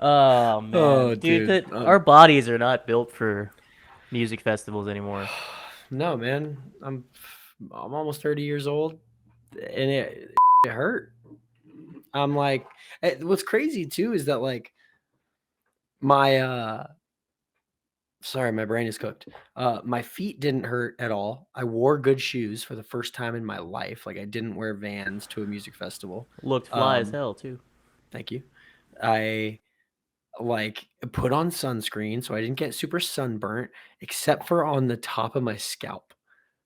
Oh Oh, man, dude, dude. that our bodies are not built for music festivals anymore. No, man. I'm almost 30 years old, and it hurt. I'm like, what's crazy too is that like my sorry, my brain is cooked. My feet didn't hurt at all. I wore good shoes for the first time in my life. Like I didn't wear Vans to a music festival. Looked fly as Um, hell too. thank you. I like put on sunscreen so I didn't get super sunburnt, except for on the top of my scalp.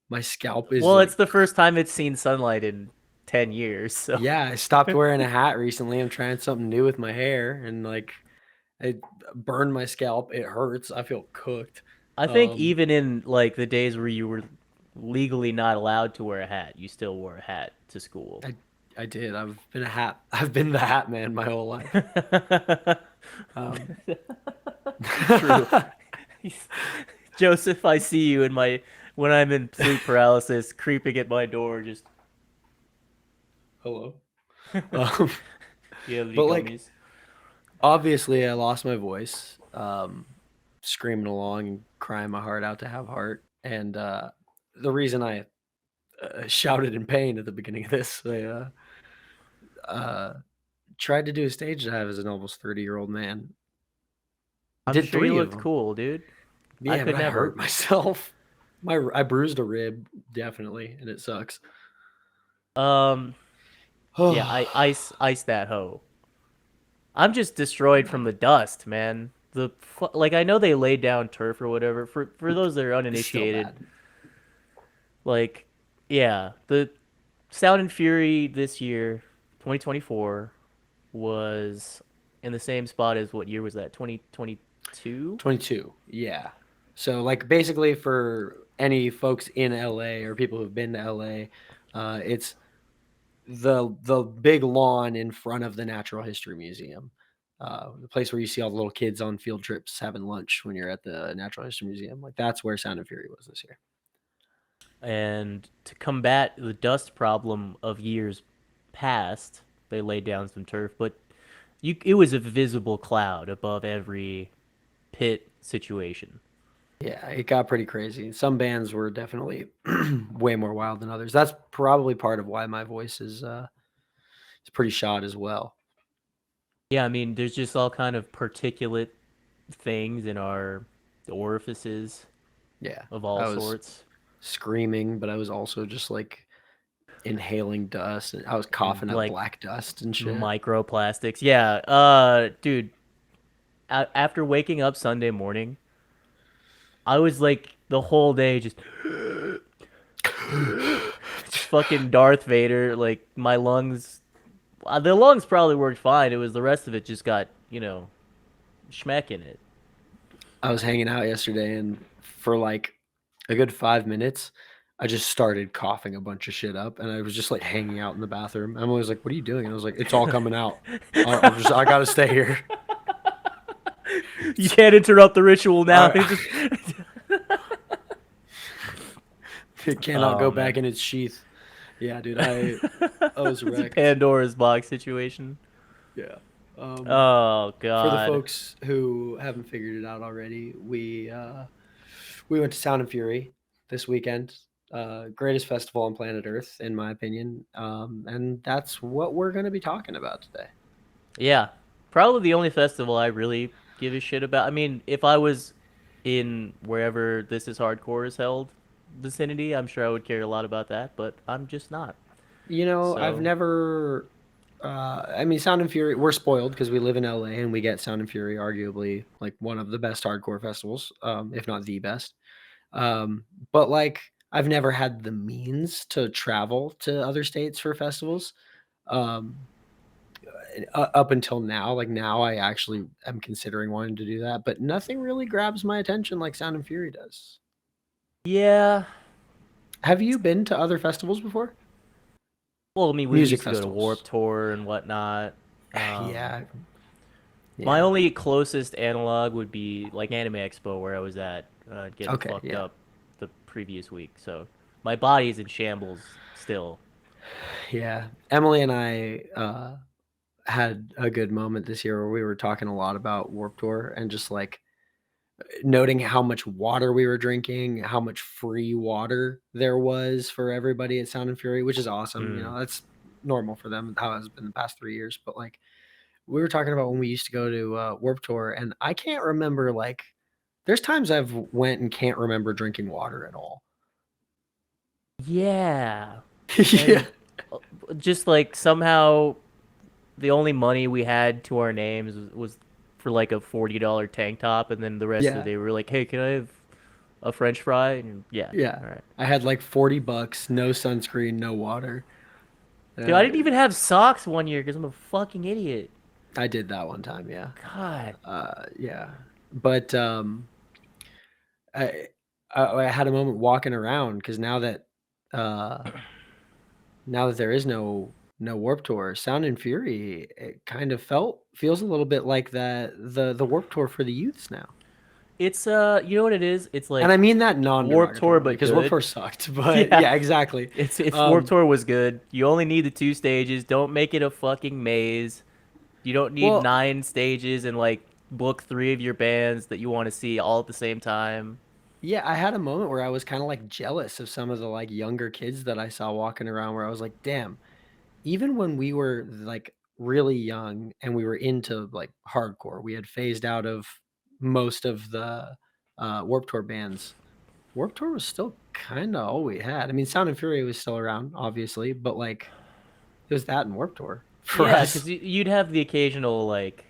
My scalp is Well, like, it's the first time it's seen sunlight in 10 years, so yeah, I stopped wearing a hat recently. I'm trying something new with my hair, and like I burned my scalp. It hurts. I feel cooked. I think Um, even in like the days where you were legally not allowed to wear a hat, you still wore a hat to school. I I did. I've been a hat. I've been the hat man my whole life. Um, True. Joseph, I see you in my when I'm in sleep paralysis, creeping at my door. Just hello. Um, you have any but like gummies? obviously I lost my voice, screaming along and crying my heart out to have heart. And the reason I shouted in pain at the beginning of this, I uh, tried to do a stage dive as an almost 30-year-old man. I'm Did sure you three of looked them. cool, dude. I Yeah, but could I hurt never. myself. I bruised a rib definitely, and it sucks. Um, yeah, I ice that hoe. I'm just destroyed from the dust, man. Like I know they laid down turf or whatever. For those that are It's still uninitiated, bad. like yeah, the Sound and Fury this year, 2024, was in the same spot as what year was that? 2022? 22. Yeah. So like basically for any folks in LA or people who've been to LA, it's the big lawn in front of the Natural History Museum. The place where you see all the little kids on field trips having lunch when you're at the Natural History Museum. Like that's where Sound and Fury was this year. And to combat the dust problem of years past, they laid down some turf, but it was a visible cloud above every pit situation. Yeah, it got pretty crazy. Some bands were definitely way more wild than others. That's probably part of why my voice is pretty shot as well. Yeah, I mean, there's just all kind of particulate things in our orifices Yeah, of all I was sorts screaming, but I was also just like inhaling dust, and I was and coughing up like black dust and shit. microplastics. Yeah, dude, after waking up Sunday morning, I was like the whole day just just fucking Darth Vader. Like my lungs, the lungs probably worked fine. It was the rest of it just got schmeck in it. I was hanging out yesterday, and for like a good 5 minutes, I just started coughing a bunch of shit up, and I was just like hanging out in the bathroom. Emily was like, "What are you doing?" And I was like, "It's all coming out. I gotta stay here. You can't interrupt the ritual now. I, it cannot Oh go back man, in its sheath." Yeah, dude, I was it's a wrecked. Pandora's box situation. Yeah. Um, Oh for the god. folks who haven't figured it out already, we went to Sound and Fury this weekend. Greatest festival on planet Earth, in my opinion. And that's what we're going to be talking about today. Yeah, probably the only festival I really give a shit about. I mean, if I was in wherever This Is Hardcore is held vicinity, I'm sure I would care a lot about that, but I'm just not. I've So, never. I mean, Sound and Fury. We're spoiled because we live in LA and we get Sound and Fury, arguably like one of the best hardcore festivals, if not the best. But like, I've never had the means to travel to other states for festivals. Um, Up until now, like now, I actually am considering wanting to do that, but nothing really grabs my attention like Sound and Fury does. yeah. Have you been to other festivals before? Well, I mean, we Music used to go to Warp festivals. Tour and whatnot. Um, Yeah, my yeah. only closest analog would be like Anime Expo, where I was at getting Okay, fucked yeah. up the previous week. So my body's in shambles still. Yeah. Emily and I had a good moment this year where we were talking a lot about Warped Tour and just like noting how much water we were drinking, how much free water there was for everybody at Sound and Fury, which is awesome. You Mm. know, that's normal for them, how it's been the past 3 years. But like we were talking about when we used to go to Warped Tour, and I can't remember like there's times I've went and can't remember drinking water at all. Yeah. Yeah. And just like somehow the only money we had to our names was for like a $40 tank top, and then the rest of Yeah. the day we were like, "Hey, can I have a French fry?" And yeah, Yeah. all right. I had like $40, no sunscreen, no water. Dude, I Uh, didn't even have socks one year because I'm a fucking idiot. I did that one time, yeah. God. Yeah. But I, I had a moment walking around because uh now that there is no Warp Tour, Sound and Fury, it kind of feels a little bit like the Warp Tour for the youths now. It's you know what it is? It's And I like mean that Warped Tour non-derogatorily but because Warp good. Tour sucked, but Yeah. yeah, exactly. It's Warped Um, Tour was good. You only need the two stages. Don't make it a fucking maze. You don't need well, 9 stages and like book 3 of your bands that you want to see all at the same time. yeah, I had a moment where I was kind of like jealous of some of the like younger kids that I saw walking around where I was like, damn, even when we were like really young and we were into like hardcore, we had phased out of most of the Warp Tour bands. Warp Tour was still kind of all we had. I mean, Sound and Fury was still around, obviously, but like it was that and Warp Tour for Yeah, us. because you'd have the occasional like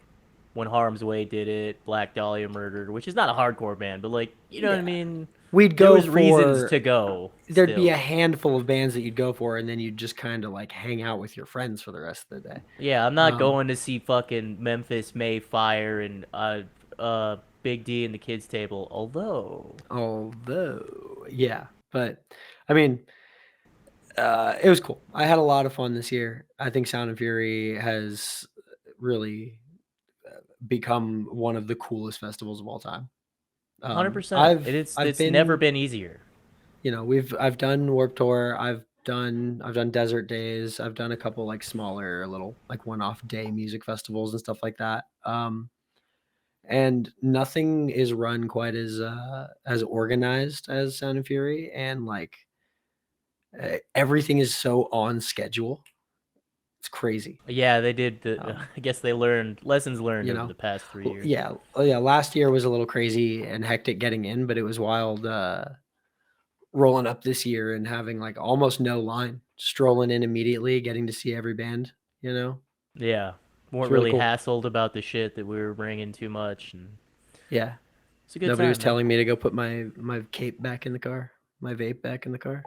when Harm's Way did it, Black Dahlia Murdered, which is not a hardcore band, but like you know what I Yeah. mean. We'd There go was reasons for to go there'd be a still. handful of bands that you'd go for, and then you'd just kind of like hang out with your friends for the rest of the day. Yeah, I'm not Um, going to see fucking Memphis May Fire and Big D and the Kids Table. Although although, yeah, but I mean, it was cool. I had a lot of fun this year. I think Sound and Fury has really become one of the coolest festivals of all time. 100%, I've it's never been, been easier. you know, I've done Warp Tour. I've done Desert Days. I've done a couple like smaller little like one-off day music festivals and stuff like that. And nothing is run quite as organized as Sound and Fury, and like everything is so on schedule. It's crazy. Yeah, they did the. Um, I guess they learned lessons learned you over know, the past 3 years. Yeah, yeah. Last year was a little crazy and hectic getting in, but it was wild rolling up this year and having like almost no line, strolling in immediately, getting to see every band. You know, Yeah, it's weren't really really cool. hassled about the shit that we were bringing too much, and Yeah, it's a good nobody was time, man. telling me to go put my cape back in the car, my vape back in the car.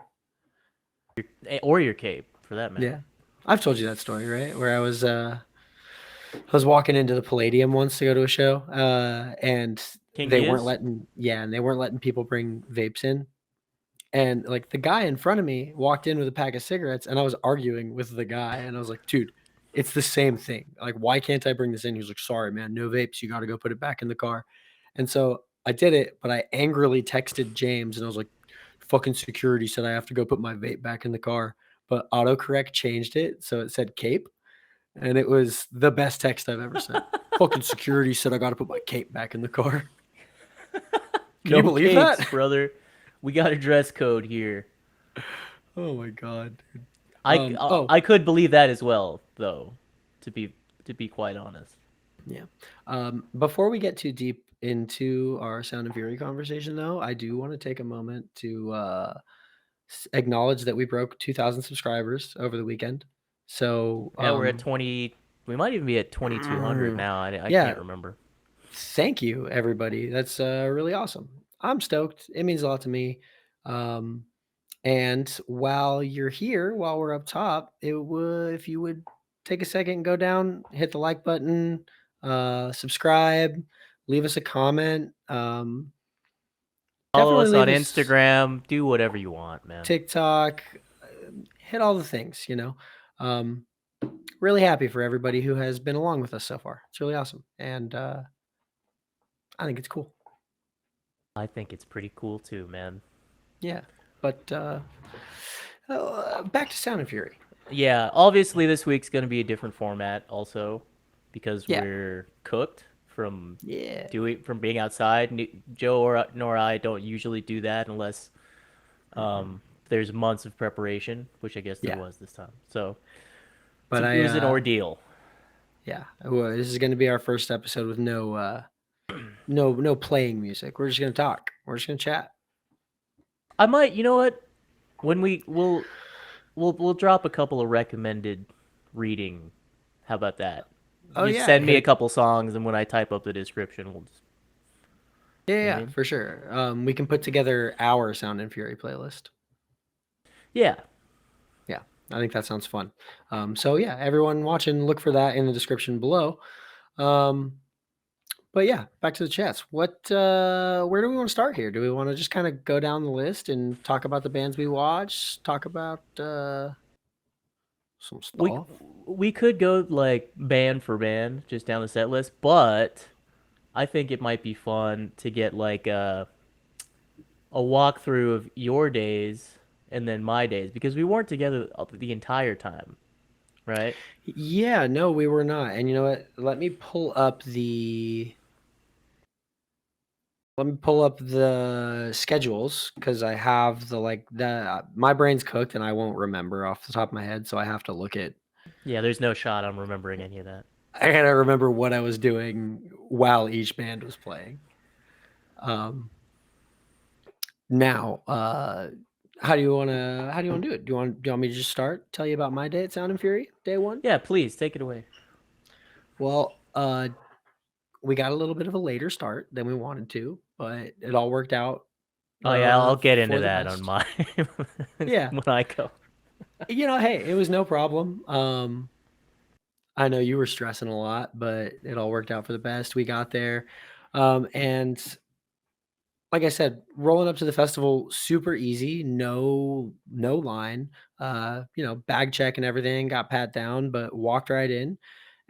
Or your cape, for that matter. Yeah, I've told you that story, right? Where I was walking into the Palladium once to go to a show, and King they weren't Diaz. letting and they weren't letting people bring vapes in. And like the guy in front of me walked in with a pack of cigarettes, and I was arguing with the guy, and I was like, dude, it's the same thing. Like, why can't I bring this in? He was like, sorry, man, no vapes. You got to go put it back in the car. And so I did it, but I angrily texted James and I was like, fucking security said I have to go put my vape back in the car. But autocorrect changed it. So it said cape. And it was the best text I've ever sent. Fucking security said I got to put my cape back in the car. Can you No believe capes, that? brother. We got a dress code here. Oh my God. I, Oh, I could believe that as well, though. To be to be quite honest. yeah. Before we get too deep into our Sound and Fury conversation, though, I do want to take a moment to acknowledge that we broke 2,000 subscribers over the weekend. So, Yeah, we're at 20. We might even be at 2,200 now. I yeah, can't remember. thank you, everybody. That's really awesome. I'm stoked. It means a lot to me. Um, and while you're here, while we're up top, if you would take a second and go down, hit the like button, subscribe, leave us a comment. Follow Definitely us on leave us Instagram. Do whatever you want, man. TikTok, hit all the things, you know. Um, really happy for everybody who has been along with us so far. It's really awesome. And I think it's cool. I think it's pretty cool too, man. Yeah. But back to Sound and Fury. Yeah, obviously this week's gonna be a different format also, because Yeah. we're cooked from Yeah. being outside. Joe or nor I don't usually do that unless Mm-mm. there's months of preparation, which I guess there Yeah. was this time. So But it was an ordeal. yeah, well, this is going to be our first episode with no playing music. We're just going to talk. We're just going to chat. I might, you know what? When we'll drop a couple of recommended reading. How about that? Oh You yeah, send me hit a it. couple songs, and when I type up the description, we'll just, Yeah, you know what I yeah, mean? for sure. We can put together our Sound and Fury playlist. Yeah. Yeah, I think that sounds fun. So yeah, everyone watching, look for that in the description below. Um, but yeah, back to the chats. Where do we want to start here? Do we want to just kind of go down the list and talk about the bands we watch? Talk about some we stuff. we could go like band for band just down the set list, but I think it might be fun to get like a walkthrough of your days and then my days because we weren't together the entire time, right? Yeah, no, we were not. And you know what? Let me pull up the schedules because I have my brain's cooked and I won't remember off the top of my head, so I have to look at. Yeah, there's no shot I'm remembering any of that. I gotta remember what I was doing while each band was playing. Um, now, how do you wanna do it? Do you want me to just start? Tell you about my day at Sound and Fury, day one? Yeah, please take it away. Well, we got a little bit of a later start than we wanted to, but it all worked out Oh yeah, I'll get into for the that on best. my Yeah. when I go. Hey, it was no problem. I know you were stressing a lot, but it all worked out for the best. We got there. And like I said, rolling up to the festival, super easy, no line. Bag check and everything, got pat down, but walked right in.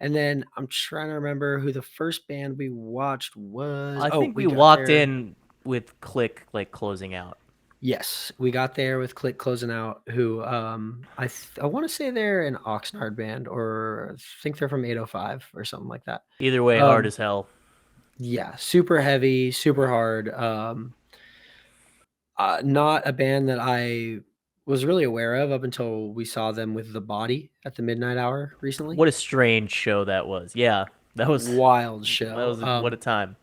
And then I'm trying to remember who the first band we watched was. I Oh, think we we got walked there. in with Click like closing out. Yes, we got there with Click closing out. Who I want to say they're an Oxnard band, or I think they're from 805 or something like that. Either way, hard Um, as hell. yeah, super heavy, super hard. Not a band that I was really aware of up until we saw them with The Body at the midnight hour recently. What a strange show that was. Yeah, Wild that show. was what a time.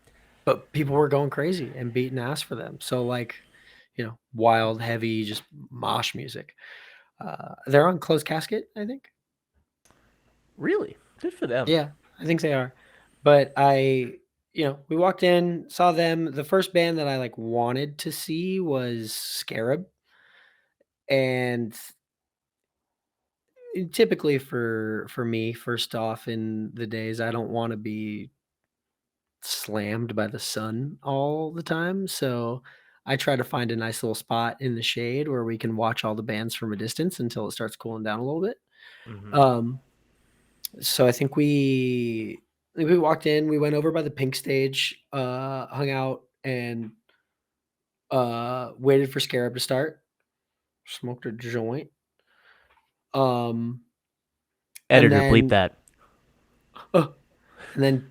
But people were going crazy and beating ass for them. So wild, heavy, just mosh music. They're on Closed Casket, I think. Really good for them. Yeah, I think they are. But we walked in, saw them. The first band that I wanted to see was Scarab, and typically for me, first off in the days, I don't want to be slammed by the sun all the time, so I try to find a nice little spot in the shade where we can watch all the bands from a distance until it starts cooling down a little bit. Hmm. Um, so I think we walked in, we went over by the pink stage, hung out, and waited for Scarab to start. Smoked a joint. Um, and Editor, bleep then that. uh, and then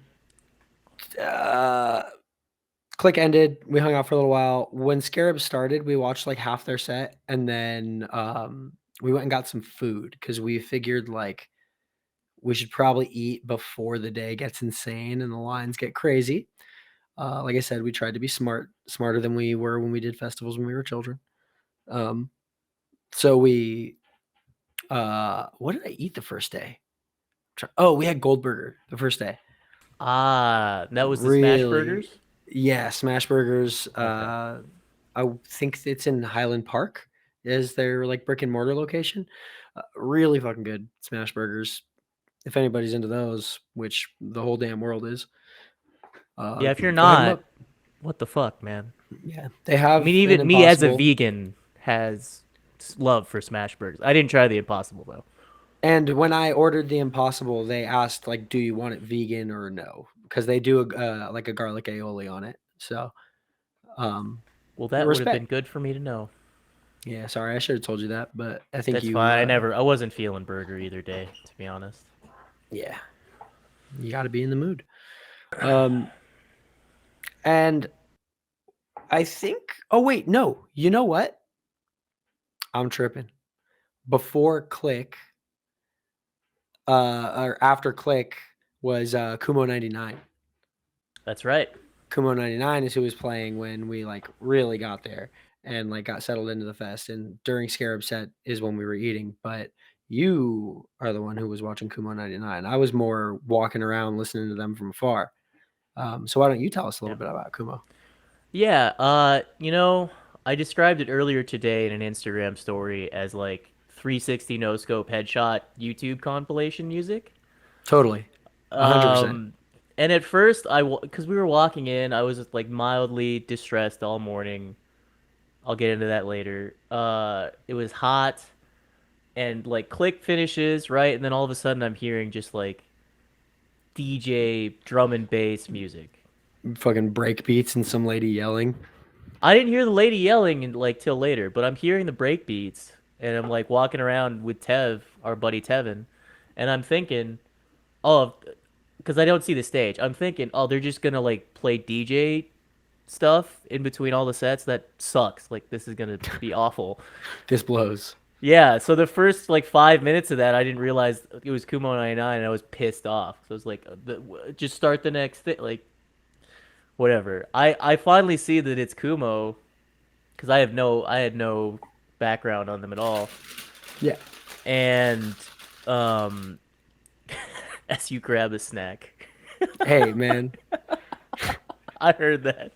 uh, Click ended. We hung out for a little while. When Scarab started, we watched like half their set, and then we went and got some food because we figured we should probably eat before the day gets insane and the lines get crazy. Like I said, we tried to be smarter than we were when we did festivals when we were children. Um, so what did I eat the first day? Oh, we had Goldburger the first day. Ah, that was the Smash Really, Burgers. yeah, smash burgers. Okay. I think it's in Highland Park. Is their brick and mortar location? Really fucking good smash burgers. If anybody's into those, which the whole damn world is, Yeah, if you're go hit them not, up. what the fuck, man? Yeah, they I mean, have an even me as a Impossible. vegan has love for Smash Burgers. I didn't try the Impossible though. And when I ordered the Impossible, they asked do you want it vegan or no? Because they do a garlic aioli on it. So, um, Well, that would have been respect. good for me to know. Yeah, sorry, I should have told you that, but I think That's you, fine. I wasn't feeling burger either day, to be honest. yeah, you got to be in the mood. Um, and I think, oh wait, no, you know what? I'm tripping. Before Click, or after Click was Kumo 99. That's right. Kumo 99 is who was playing when we like really got there and like got settled into the fest. And during Scarab Set is when we were eating. But you are the one who was watching Kumo 99. I was more walking around listening to them from afar. So why don't you tell us a Yeah. little bit about Kumo? Yeah, I described it earlier today in an Instagram story as like 360 no scope headshot YouTube compilation music. Totally. 100%. Um, and at first because we were walking in, I was just like mildly distressed all morning. I'll get into that later. It was hot and like click finishes, right? And then all of a sudden I'm hearing just like DJ drum and bass music. Fucking break beats and some lady yelling. I didn't hear the lady yelling like till later, but I'm hearing the break beats and I'm like walking around with Tev, our buddy Tevin, and I'm thinking, oh, because I don't see the stage. I'm thinking, oh, they're just gonna like play DJ stuff in between all the sets. That sucks. Like this is gonna be awful. This blows. Yeah, so the first like 5 minutes of that, I didn't realize it was Kumo 99, and I was pissed off. So I was like, just start the next thing, like whatever. I finally see that it's Kumo because I had no background on them at all, Yeah. and um, as you grab a snack, Hey, man. I heard that.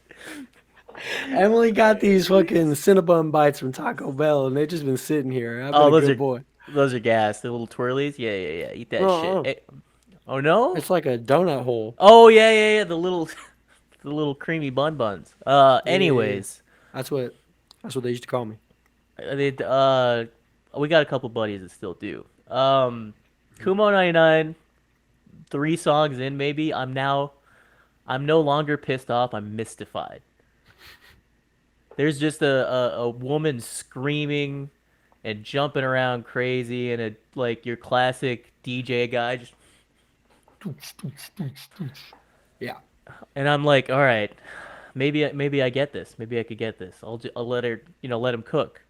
Emily got these fucking Cinnabon bites from Taco Bell, and they've just been sitting here. I've been Oh, a good boy. those are gas. The little twirlies. Yeah, yeah, yeah. Eat that shit. Uh-uh. Oh no. It's like a donut hole. Oh yeah, yeah, yeah. The little the little creamy buns. Yeah, yeah, yeah. Anyways, That's what they used to call me. they we got a couple buddies that still do. Kumo 99, 3 songs in maybe. I'm no longer pissed off. I'm mystified. There's just a woman screaming and jumping around crazy and a like your classic DJ guy just Yeah. and I'm like, all right, maybe I get this. Maybe I could get this. I'll let her, let him cook.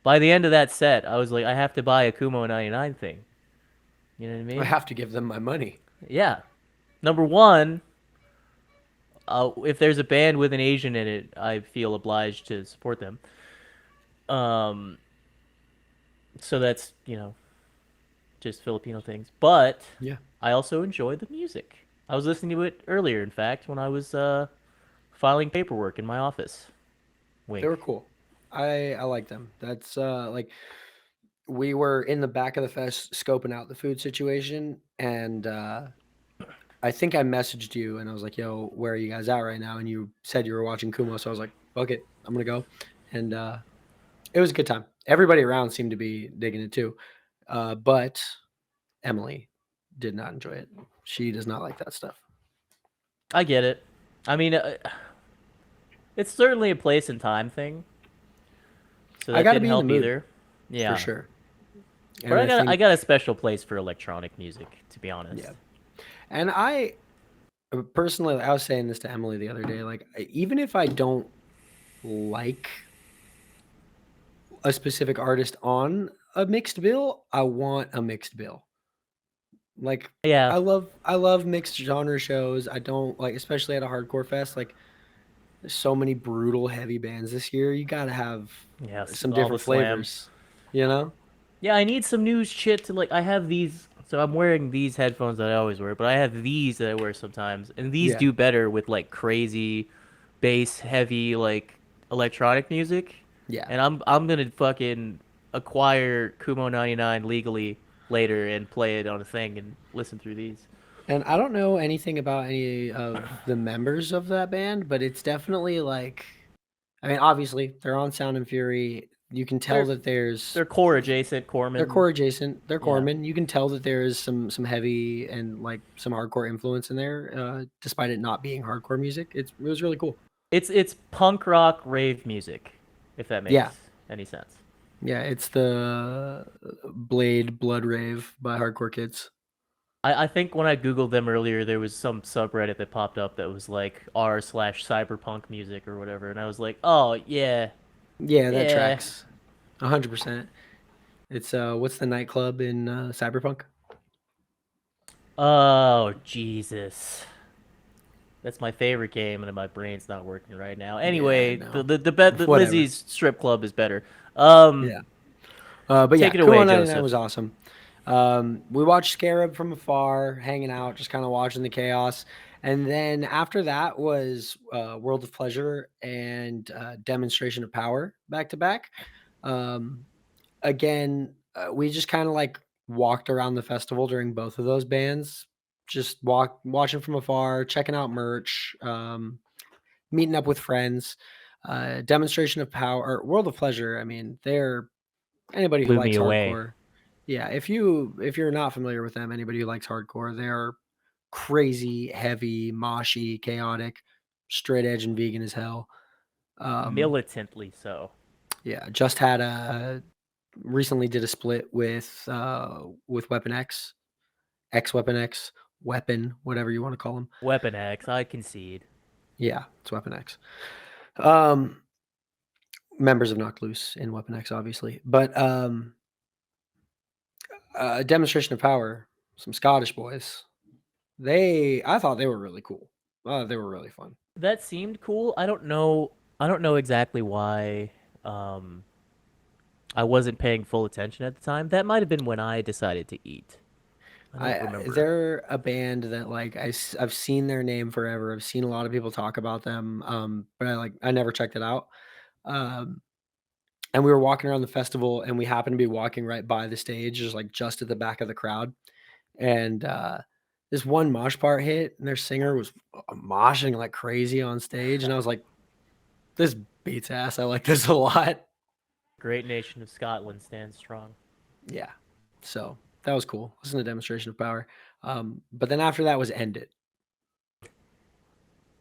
By the end of that set, I was like, I have to buy a Kumo 99 thing. You know what I I mean? have to give them my money. Yeah. Number one, if there's a band with an Asian in it, I feel obliged to support them. Um, so that's, just Filipino things. But Yeah. I also enjoy the music. I was listening to it earlier, in fact, when I was filing paperwork in my office. They were Wink. cool. I like them. That's like we were in the back of the fest scoping out the food situation, and I think I messaged you and I was like, "Yo, where are you guys at right now?" And you said you were watching Kumo, so I was like, "Fuck it, I'm gonna go." And it was a good time. Everybody around seemed to be digging it too, but Emily did not enjoy it. She does not like that stuff. I get it. I mean, it's certainly a place and time thing, so I that got to didn't be in the help mood either. for Yeah, sure. but And I I think, got a special place for electronic music, to be honest. yeah. And I personally, I was saying this to Emily the other day. Like, even if I don't like a specific artist on a mixed bill, I want a mixed bill. Like, Yeah, I love mixed genre shows. I don't like, especially at a hardcore fest. Like, there's so many brutal heavy bands this year. You got to have yes, some all the different slam. flavors. You know? Yeah, I need some new shit to like. I have these, so I'm wearing these headphones that I always wear, but I have these that I wear sometimes, and these Yeah. do better with like crazy, bass heavy like electronic music. Yeah. And I'm gonna fucking acquire Kumo 99 legally later and play it on a thing and listen through these. And I don't know anything about any of the members of that band, but it's definitely like, I mean, obviously they're on Sound and Fury. You can tell They're that they're core adjacent, they're Corman. core adjacent. They're Yeah, Corman. You can tell that there is some heavy and like some hardcore influence in there, despite it not being hardcore music. It was really cool. it's punk rock rave music, if that makes Yeah, any sense. Yeah, it's the Blade Blood Rave by Hardcore Kids. I think when I googled them earlier, there was some subreddit that popped up that was like r/cyberpunk music or whatever, and I was like, oh yeah, Yeah, that yeah. tracks 100%. It's what's the nightclub in Cyberpunk? Oh Jesus, that's my favorite game, and my brain's not working right now. Yeah, Anyway, no, the whatever. Lizzie's strip club is better. Um, Yeah, but yeah, take it Kumo away, 99 Joseph. was awesome. We watched Scarab from afar, hanging out, just kind of watching the chaos. And then after that was World of Pleasure and Demonstration of Power back to back. Um, Again, we just kind of like walked around the festival during both of those bands, just watching from afar, checking out merch, meeting up with friends. Demonstration of Power, or World of Pleasure. I mean, they're anybody who Blew me likes away. hardcore. Yeah, if you're not familiar with them, anybody who likes hardcore, they're crazy, heavy, moshy, chaotic, straight edge and vegan as hell. Um, Militantly so. yeah, just had a recently did a split with Weapon X Weapon X, Weapon, whatever you want to call them. Weapon X, I concede. Yeah, it's Weapon X. Um, Members of Knocked Loose in Weapon X, obviously, but Demonstration of Power, some Scottish boys. I thought they were really cool. They were really fun. That seemed cool. I don't know. I don't know exactly why. Um, I wasn't paying full attention at the time. That might have been when I decided to eat. I don't remember. They're a band that like I've seen their name forever. I've seen a lot of people talk about them, but I never checked it out. Um, and we were walking around the festival, and we happened to be walking right by the stage, just at the back of the crowd. And this one mosh part hit, and their singer was moshing like crazy on stage, and I was like, "This beats ass. I like this a lot." Great nation of Scotland stands strong. Yeah. So that was cool. Listen to Demonstration of Power. But then after that was End It.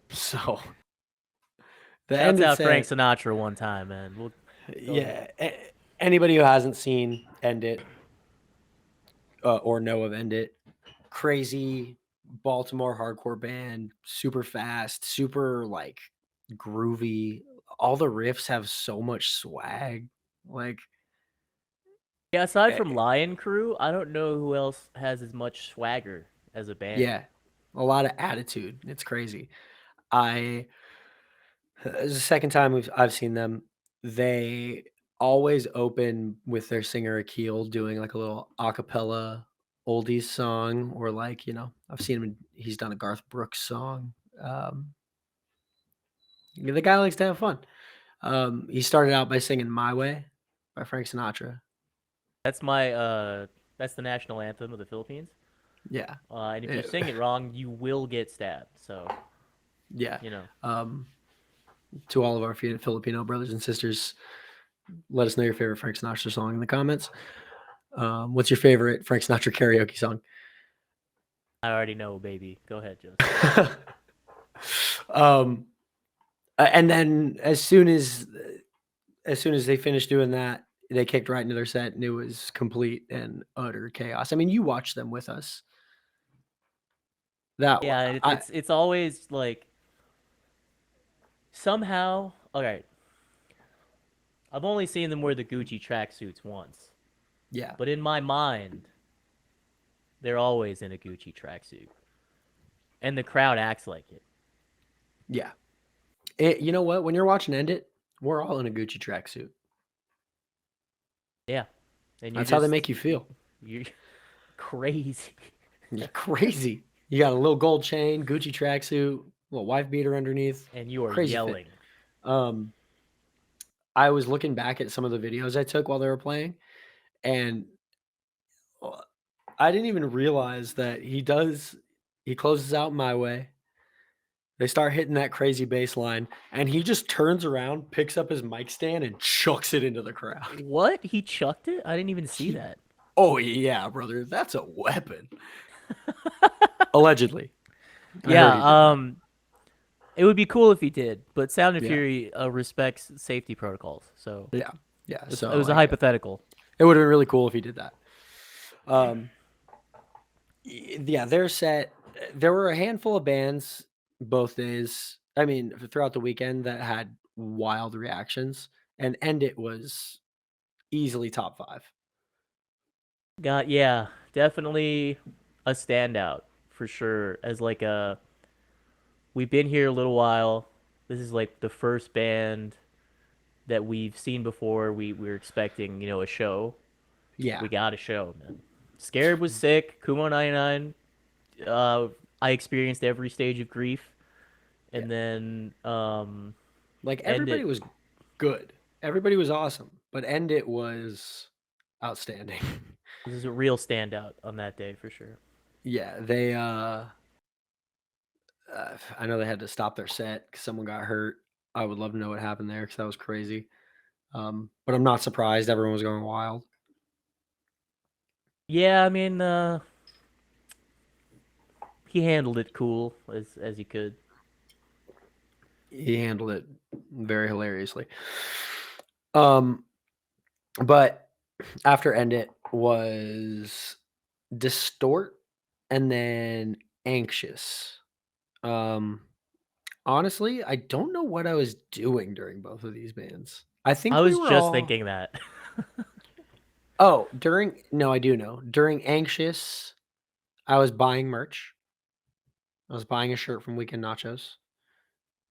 So the End Shouts It out Frank set, Sinatra one time, man. We'll go ahead. yeah. Anybody who hasn't seen End It or know of End It, crazy Baltimore hardcore band, super fast, super like groovy. All the riffs have so much swag. Like, Yeah, aside eh, from Lion Crew, I don't know who else has as much swagger as a band. yeah, a lot of attitude. It's crazy. I This is the second time I've seen them. They always open with their singer Akil doing like a little acapella oldies song, or like, I've seen him. He's done a Garth Brooks song. Um, the guy likes to have fun. He started out by singing "My Way" by Frank Sinatra. That's my that's the national anthem of the Philippines. Yeah, And if you Eh, sing it wrong, you will get stabbed. So, yeah. you know. Um, to all of our Filipino brothers and sisters, let us know your favorite Frank Sinatra song in the comments. What's your favorite Frank Sinatra karaoke song? I already know, baby. Go ahead, Joseph. um, and then as soon as they finished doing that, they kicked right into their set, and it was complete and utter chaos. I mean, you watched them with us. That Yeah, it's always like somehow. All right, I've only seen them wear the Gucci tracksuits once, yeah, but in my mind, they're always in a Gucci tracksuit, and the crowd acts like it. yeah. You know what? When you're watching End It, we're all in a Gucci tracksuit. Yeah, and That's how they make you feel. you're crazy, You're crazy. You got a little gold chain, Gucci tracksuit, little wife beater underneath. and you are Crazy fit. yelling. Um, I was looking back at some of the videos I took while they were playing, and I didn't even realize that he closes out "My Way." They start hitting that crazy bass line, and he just turns around, picks up his mic stand, and chucks it into the crowd. What? He chucked it? I didn't even see He that. Oh, yeah, brother, that's a weapon. Allegedly. I heard he did Yeah, that. it would be cool if he did, but Sound and Yeah. Fury respects safety protocols. So Yeah. Yeah, It so was a like hypothetical. it would have been really cool if he did that. Um, yeah, their set. There were a handful of bands both days. I mean, throughout the weekend that had wild reactions, and End It was easily top five. Got yeah, definitely a standout for sure. As like a we've been here a little while. This is like the first band that we've seen before. We were expecting, a show. Yeah, We got a show, man. Scared was sick. Kumo 99. I experienced every stage of grief, yeah. and then Like end everybody it. was good. Everybody was awesome, but End It was outstanding. This is a real standout on that day for sure. Yeah, they I know they had to stop their set because someone got hurt. I would love to know what happened there because that was crazy. But I'm not surprised. Everyone was going wild. Yeah, I mean, he handled it cool as he could. He handled it very hilariously. Um, but after End It was Distort and then Anxious. Um, honestly, I don't know what I was doing during both of these bands. I I think we was were just all. thinking that. Oh, no, I do know. During Anxious, I was buying merch. I was buying a shirt from Weekend Nachos.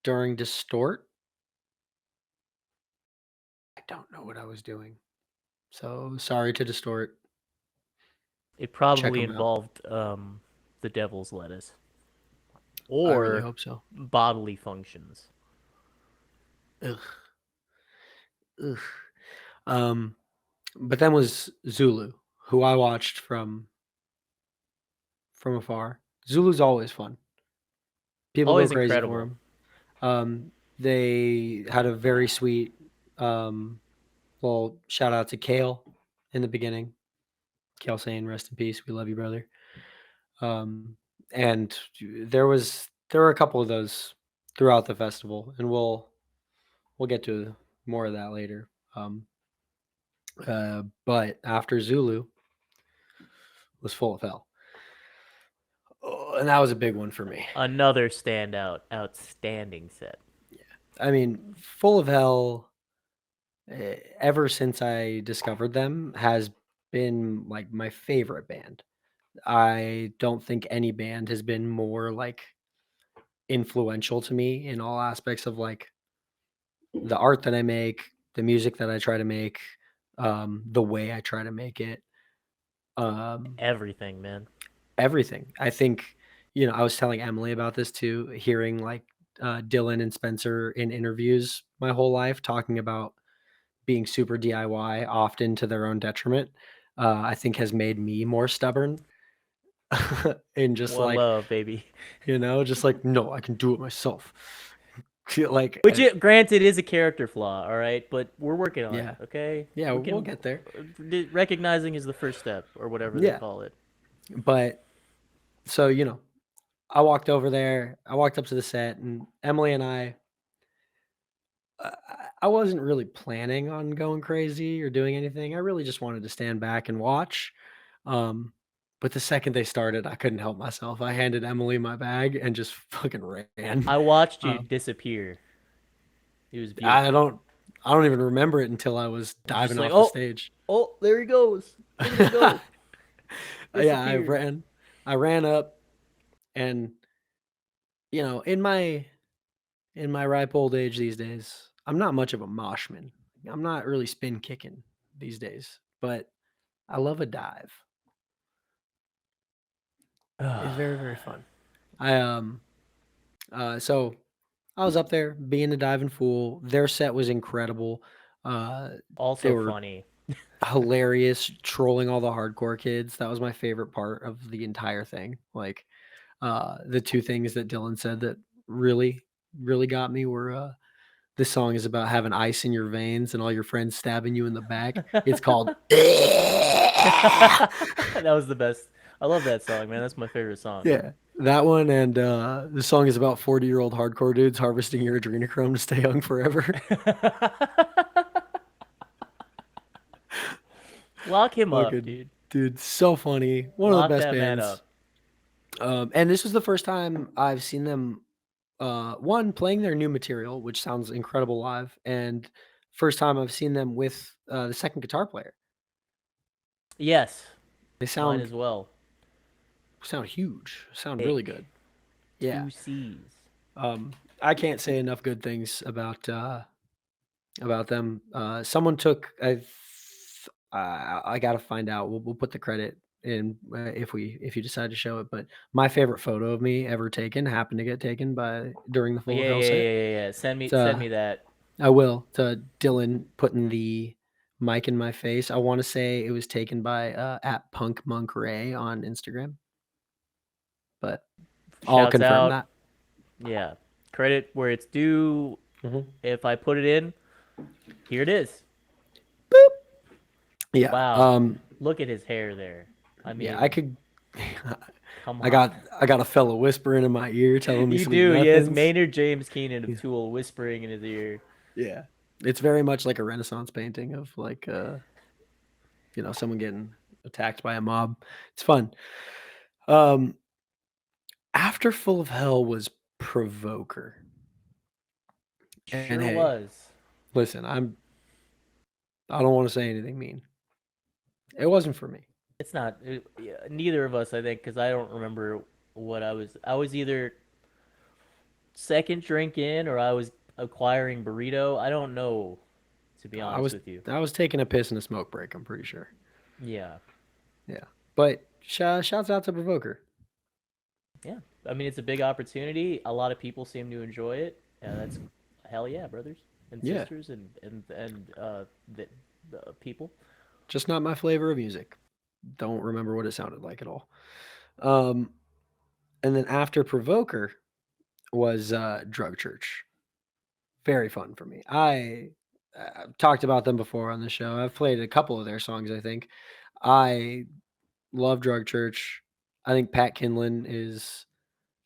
During Distort, I don't know what I was doing. So sorry to Distort. It Check probably them out. involved the devil's lettuce I really or hope so. bodily functions. Ugh, ugh. Um, but then was Zulu, who I watched from afar. Zulu's always fun. People go Always crazy for incredible. him. They had a very sweet um, little shout out to Kale in the beginning. Kale saying, "Rest in peace. We love you, brother." Um, and there were a couple of those throughout the festival, and we'll get to more of that later. But after Zulu was Full of Hell, oh, and that was a big one for me. Another standout, outstanding set. I mean, Full of Hell, ever since I discovered them, has been like my favorite band. I don't think any band has been more like influential to me in all aspects of like the art that I make, the music that I try to make, the way I try to make it, um, Everything, man. everything. I think, I was telling Emily about this too, hearing like Dylan and Spencer in interviews my whole life talking about being super DIY, often to their own detriment, I think has made me more stubborn and just One like, love, baby. just like, no, I can do it myself. Like, Which, granted, is a character flaw, all right, but we're working on it. yeah, Okay, yeah, we we'll can. get there. Recognizing is the first step, or whatever they Yeah, call it. but so I walked over there. I walked up to the set, and Emily and I I wasn't really planning on going crazy or doing anything. I really just wanted to stand back and watch. Um, but the second they started, I couldn't help myself. I handed Emily my bag and just fucking ran. I watched you Um, disappear. It was I beautiful. don't, I don't even remember it until I was You're just diving like, off the oh, stage. oh, there he goes. Look at him go. Yeah, Disappeared. I ran up, and you know, in my ripe old age these days, I'm not much of a moshman. I'm not really spin kicking these days, but I love a dive. It's very, very fun. I so I was up there being a diving fool. Their set was incredible. Uh they Also were funny. hilarious, trolling all the hardcore kids. That was my favorite part of the entire thing. Like the two things that Dylan said that really, really got me were this song is about having ice in your veins and all your friends stabbing you in the back. It's called That was the best. I love that song, man. That's my favorite song. Yeah, that one, and the song is about 40-year-old hardcore dudes harvesting your adrenochrome to stay young forever. Lock him up, Fucking dude. dude, so funny. One of the Lock best that man bands. up. And this was the first time I've seen them. One playing their new material, which sounds incredible live, and first time I've seen them with the second guitar player. Yes, They mine sound as well. huge. Sound really Ick. good. Yeah. Two C's. I can't say enough good things about them. Someone took I got to find out. We'll put the credit in if you decide to show it. But my favorite photo of me ever taken happened to get taken by during the Oh, Full of yeah, Hell yeah, set. yeah, yeah, yeah. Send To me that. I will to Dylan putting the mic in my face. I want to say it was taken by at Punk Monk Ray on Instagram, but I'll Shouts confirm out. that. Yeah. Credit where it's due. Mhm. If I put it in, here it is. Yeah. Wow. Look at his hair there. I Yeah. I mean, could. come I on. got a fellow whispering in my ear telling me You sweet do, yes. nothings. Maynard James Keenan of Yeah. Tool whispering in his ear. Yeah. It's very much like a Renaissance painting of like someone getting attacked by a mob. It's fun. Um After Full of Hell was Provoker. And Sure hey, was. listen, I don't want to say anything mean. It wasn't for me. It's not. Yeah, neither of us, I think, because I don't remember what I was. I was either second drink in or I was acquiring burrito. I don't know, to be I honest was with you. I was taking a piss in a smoke break, I'm pretty sure. Yeah. Yeah. But shouts out to Provoker. Yeah. I mean, it's a big opportunity. A lot of people seem to enjoy it. Yeah, that's hell yeah, brothers and Yeah. sisters and the people. Just not my flavor of music. Don't remember what it sounded like at all. Um and then after Provoker was Drug Church. Very fun for me. I've talked about them before on the show. I've played a couple of their songs, I think. I love Drug Church. I think Pat Kinlan is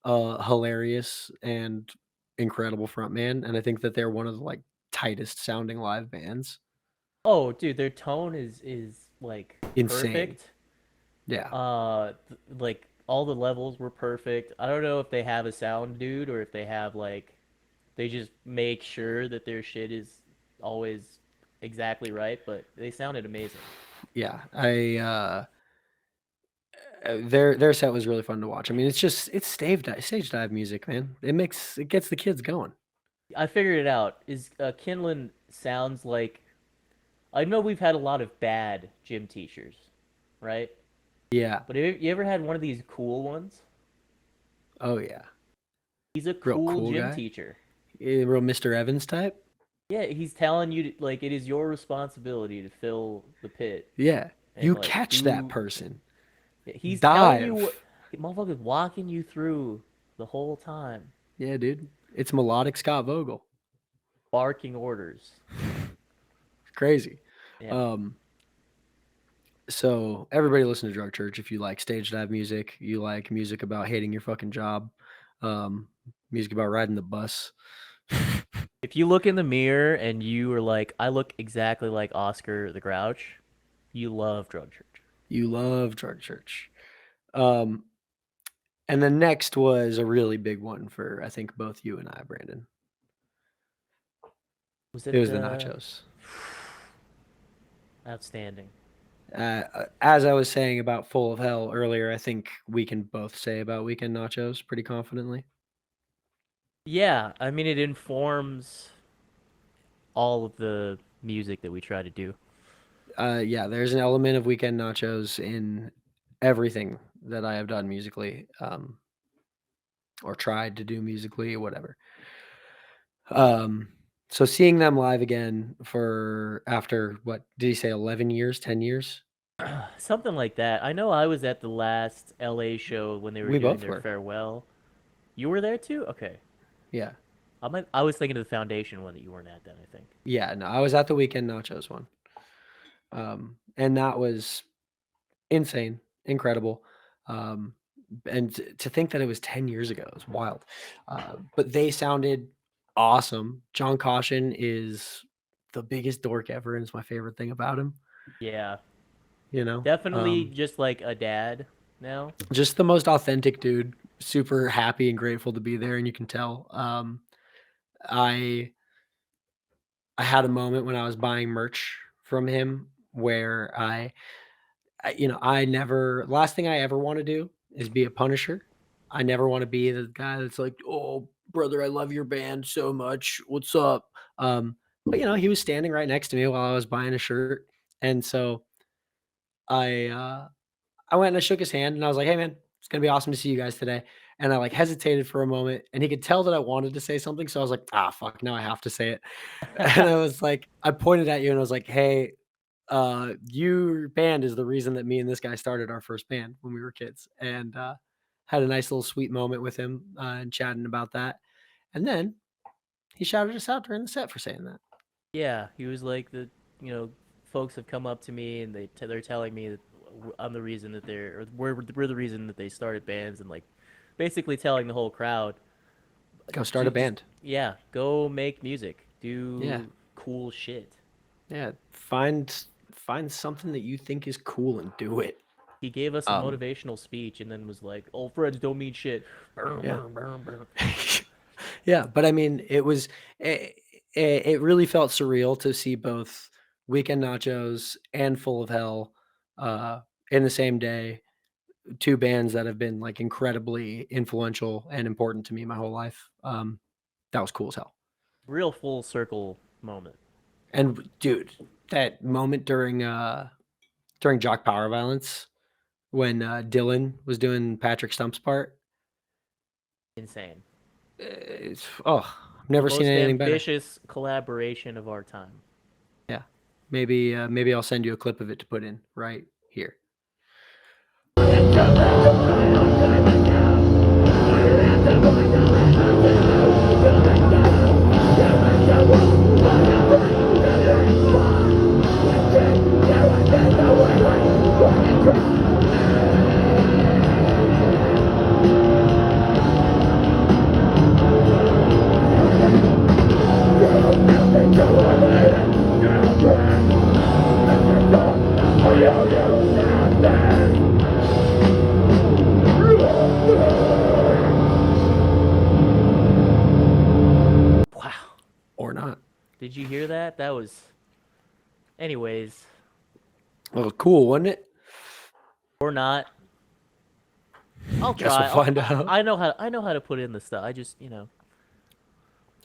hilarious and incredible frontman, and I think that they're one of the like tightest sounding live bands. Oh, dude, their tone is like Insane. perfect. Yeah. Like all the levels were perfect. I don't know if they have a sound dude or if they have like they just make sure that their shit is always exactly right, but they sounded amazing. Yeah. Their set was really fun to watch. I mean, it's stage dive music, man. It gets the kids going. I figured it out. Is Kinlan sounds like I know we've had a lot of bad gym teachers, right? Yeah. But have you ever had one of these cool ones? Oh yeah. He's a Real cool cool gym guy. teacher. Real Mr. Evans type. Yeah, he's telling you to, like it is your responsibility to fill the pit Yeah. and You like catch that do. person. He's telling you what. Dive. Motherfucker's walking you through the whole time, Yeah, dude. It's melodic Scott Vogel. barking orders. Crazy. Yeah. Um, so everybody listen to Drug Church if you like stage dive music, you like music about hating your fucking job, um, music about riding the bus. If you look in the mirror and you are like, I look exactly like Oscar the Grouch, you love Drug Church. You love Drug Church. Um, and the next was a really big one for I think both you and I, Brandon. Was It it was the Nachos. outstanding? As I was saying about Full of Hell earlier, I think we can both say about Weekend Nachos pretty confidently. Yeah, I mean it informs all of the music that we try to do. Yeah, there's an element of Weekend Nachos in everything that I have done musically, or tried to do musically, or whatever. Um, so seeing them live again for after what did he say, 11 years, 10 years? Something like that. I know I was at the last LA show when they were We doing both their were. farewell. You were there too? Okay. Yeah. I was thinking of the foundation one that you weren't at then, I think. Yeah, no, I was at the Weekend Nachos one. And that was insane, incredible. Um, and to think that it was 10 years ago is wild. But they sounded awesome. John Caution is the biggest dork ever, and it's my favorite thing about him. Yeah. you know. Definitely just like a dad now. Just the most authentic dude, super happy and grateful to be there, and you can tell. I I had a moment when I was buying merch from him where I never last thing I ever want to do is be a punisher. I never want to be the guy that's like, "Oh, brother, I love your band so much. What's up?" But he was standing right next to me while I was buying a shirt, and so I I went and I shook his hand and I was like, "Hey, man, it's gonna be awesome to see you guys today." And I like hesitated for a moment, and he could tell that I wanted to say something, so I was like, "Ah, fuck, now I have to say it." And I was like, I pointed at you and I was like, "Hey, your band is the reason that me and this guy started our first band when we were kids," and had a nice little sweet moment with him and chatting about that. And then he shouted us out during the set for saying that. Yeah, he was like you know, folks have come up to me and they're telling me that I'm the reason that or we're the reason that they started bands and like basically telling the whole crowd Go start a just band. yeah, go make music, Yeah, do cool shit. yeah. Find something that you think is cool and do it. He gave us a Um, motivational speech and then was like, "Old friends don't mean shit." yeah. Yeah, but I mean, it really felt surreal to see both Weekend Nachos and Full of Hell uh, in the same day. Two bands that have been like incredibly influential and important to me my whole life. That was cool as hell. Real full circle moment. And dude, that moment during Jock Power Violence when Dylan was doing Patrick Stump's part, Insane. I've never seen Most anything better. ambitious collaboration of our time. Yeah, maybe I'll send you a clip of it to put in right here. Wow. Or not. Did you hear that? That was. Anyways, Well, cool, wasn't it? or not. I'll Guess we'll try. find out. I know how to put in the stuff. I just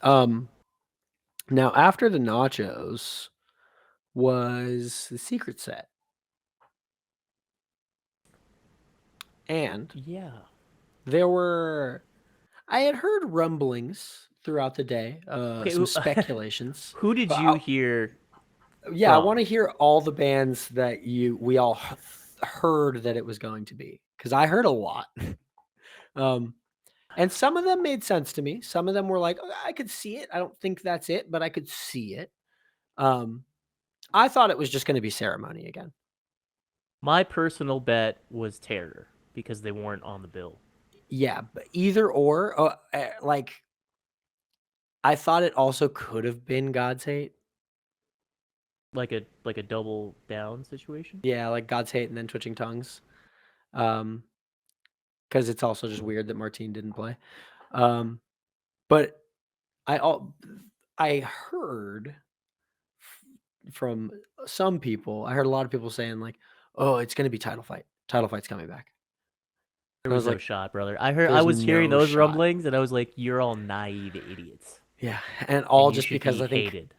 Um, Now after the nachos was the secret set, and yeah. there were I had heard rumblings throughout the day, Okay, some speculations. who did But you hear yeah, I want from? to hear all the bands that we all heard that it was going to be because I heard a lot. um, and some of them made sense to me. Some of them were like, "Oh, I could see it. I don't think that's it, but I could see it." Um, I thought it was just going to be ceremony again. My personal bet was Terror because they weren't on the bill. Yeah, but either or, like I thought it also could have been God's Hate. Like a double down situation. Yeah, like God's Hate and then Twitching Tongues. Um, because it's also just weird that Martine didn't play. Um, but I all I heard from some people, I heard a lot of people saying like, "Oh, it's gonna be Title Fight. Title Fight's coming back." There And I was was no like, shot, brother. I "There's was hearing no those shot." rumblings and I was like, you're all naive idiots. Yeah, and And all you just should because be I think hated.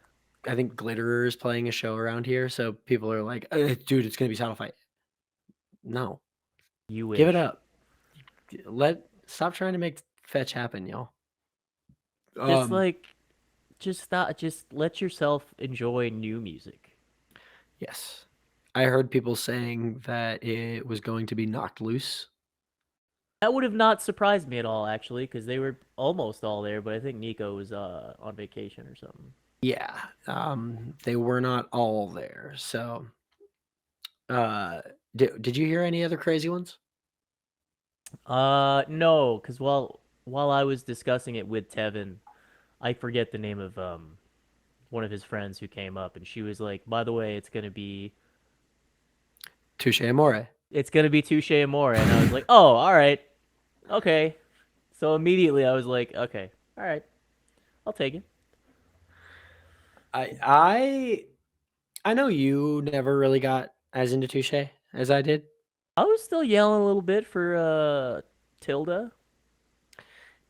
I think Glitterer is playing a show around here, so people are like, "Dude, it's gonna be Title Fight." No, You give it wish. up. Stop trying to make fetch happen, y'all. Just Um, like just stop just let yourself enjoy new music. yes. I heard people saying that it was going to be Knocked Loose. That would have not surprised me at all, actually, because they were almost all there. But I think Nico was on vacation or something. Yeah, they were not all there. So, uh, did you hear any other crazy ones? No, because while I was discussing it with Tevin, I forget the name of one of his friends who came up, and she was like, "By the way, it's gonna be Touche amore. It's gonna be Touche Amore, and I was like, oh, all right, okay. So immediately I was like, okay, all right, I'll take it. I I I know you never really got as into Touche as I did. I was still yelling a little bit for Tilda.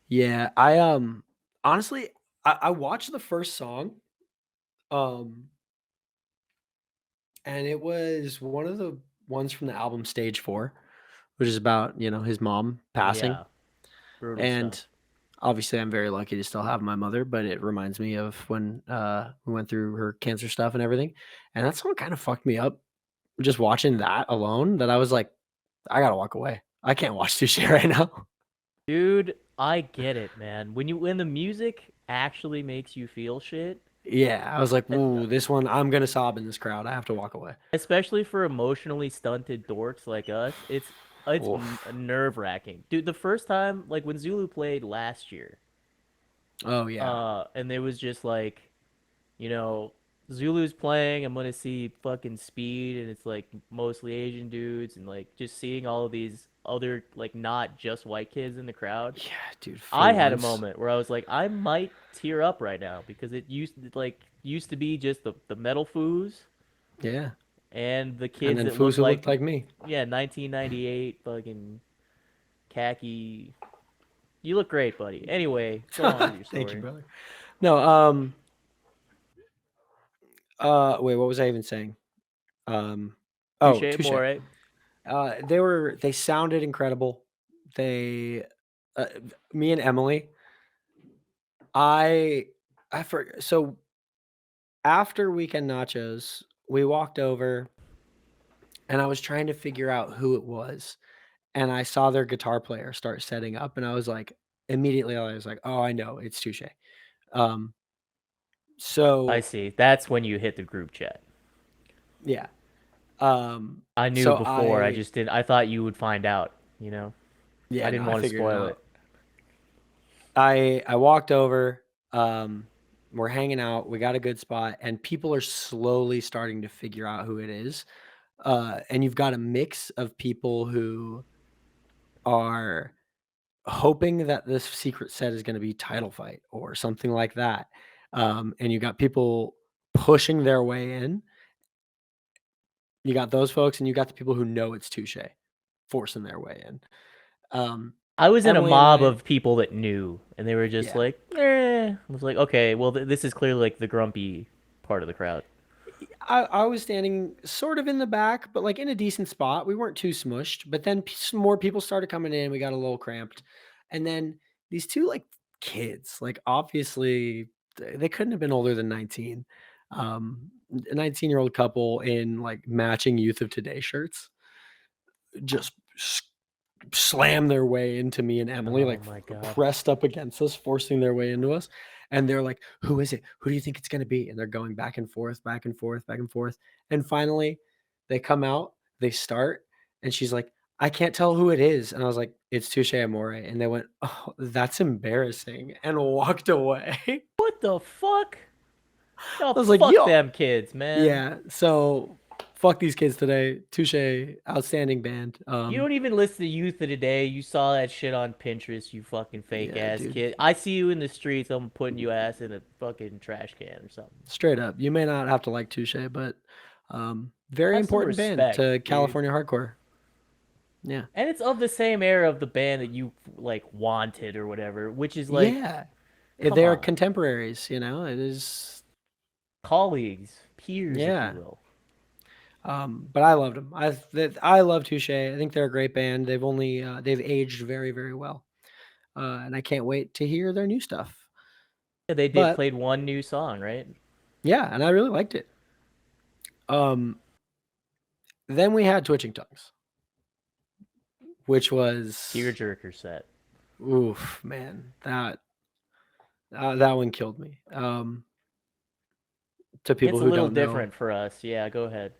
Yeah, I honestly I watched the first song, um, and it was one of the ones from the album Stage 4, which is about, his mom passing. Yeah, brutal stuff. And obviously I'm very lucky to still have my mother, but it reminds me of when we went through her cancer stuff and everything. And that song kind of fucked me up just watching that alone, that I was like, I gotta walk away. I can't watch this shit right now. Dude, I get it, man. When the music actually makes you feel shit, Yeah, I was like, e- "Ooh, this one, I'm gonna sob in this crowd. I have to walk away." especially for emotionally stunted dorks like us, it's Oof. nerve-wracking. Dude, the first time like when Zulu played last year, Oh yeah. and it was just like, you know, Zulu's playing, I'm gonna see fucking Speed, and it's like mostly Asian dudes, and like just seeing all of these other like not just white kids in the crowd. Yeah, dude, for I had a once. moment where I was like, I might tear up right now because it used to be just the metal foos Yeah. and the And kids then that fools look who like looked like me. yeah 1998 fucking khaki. You look great, buddy. Anyway, go on with your Thank you, story. brother. No, wait, what was I even saying? Um, oh, Touche touche. more. They sounded incredible. They, uh, me and Emily, I, I for so after Weekend Nachos, we walked over and I was trying to figure out who it was, and I saw their guitar player start setting up, and I was like, immediately, I was like, oh, I know, it's Touche. Um, I so see. That's when you hit the group chat. yeah, I knew so before. I just didn't. I thought you would find out. You know, I yeah, no, didn't I want to figured it spoil it. out. I walked over, um, we're hanging out, we got a good spot, and people are slowly starting to figure out who it is. And you've got a mix of people who are hoping that this secret set is gonna be Title Fight or something like that. And you got people pushing their way in. You got those folks, and you got the people who know it's Touche forcing their way in. Um, I was in a Emily and mob I of people that knew, and they were just yeah. like, eh. I was like, okay, well, this is clearly like the grumpy part of the crowd. I was standing sort of in the back, but like in a decent spot. We weren't too smushed. But then some more people started coming in. We got a little cramped, and then these two like kids, like obviously they couldn't have been older than 19. A 19-year-old couple in like matching Youth of Today shirts just slam their way into me and Emily, Oh like my God. pressed up against us, forcing their way into us. And they're like, "Who is it? Who do you think it's going to be?" And they're going back and forth, back and forth, back and forth. And finally, they come out, they start, and she's like, "I can't tell who it is." And I was like, "It's Touche Amore." And they went, "Oh, that's embarrassing," and walked away. I What the fuck? Oh, was like, fuck "Yo, them kids, man. yeah." So fuck these kids today. Touche, outstanding band. You don't even listen to Youth of Today. You saw that shit on Pinterest, you fucking fake Yeah, ass dude. kid. I see you in the streets, I'm putting you ass in a fucking trash can or something. Straight up. You may not have to like Touche, but very Have some important band respect, to dude. California hardcore. Yeah. And it's of the same era of the band that you like wanted or whatever, which is like, Yeah. come They're on, contemporaries, it is colleagues, peers, if you yeah. will. But I loved them. I love Touche. I think they're a great band. They've aged very, very well. And I can't wait to hear their new stuff. Yeah, they did But played one new song, right? yeah, and I really liked it. Um, then we had Twitching Tongues, which was Tearjerker set. oof, man. That one killed me. To people It's a who little don't know, different for us. Yeah, go ahead.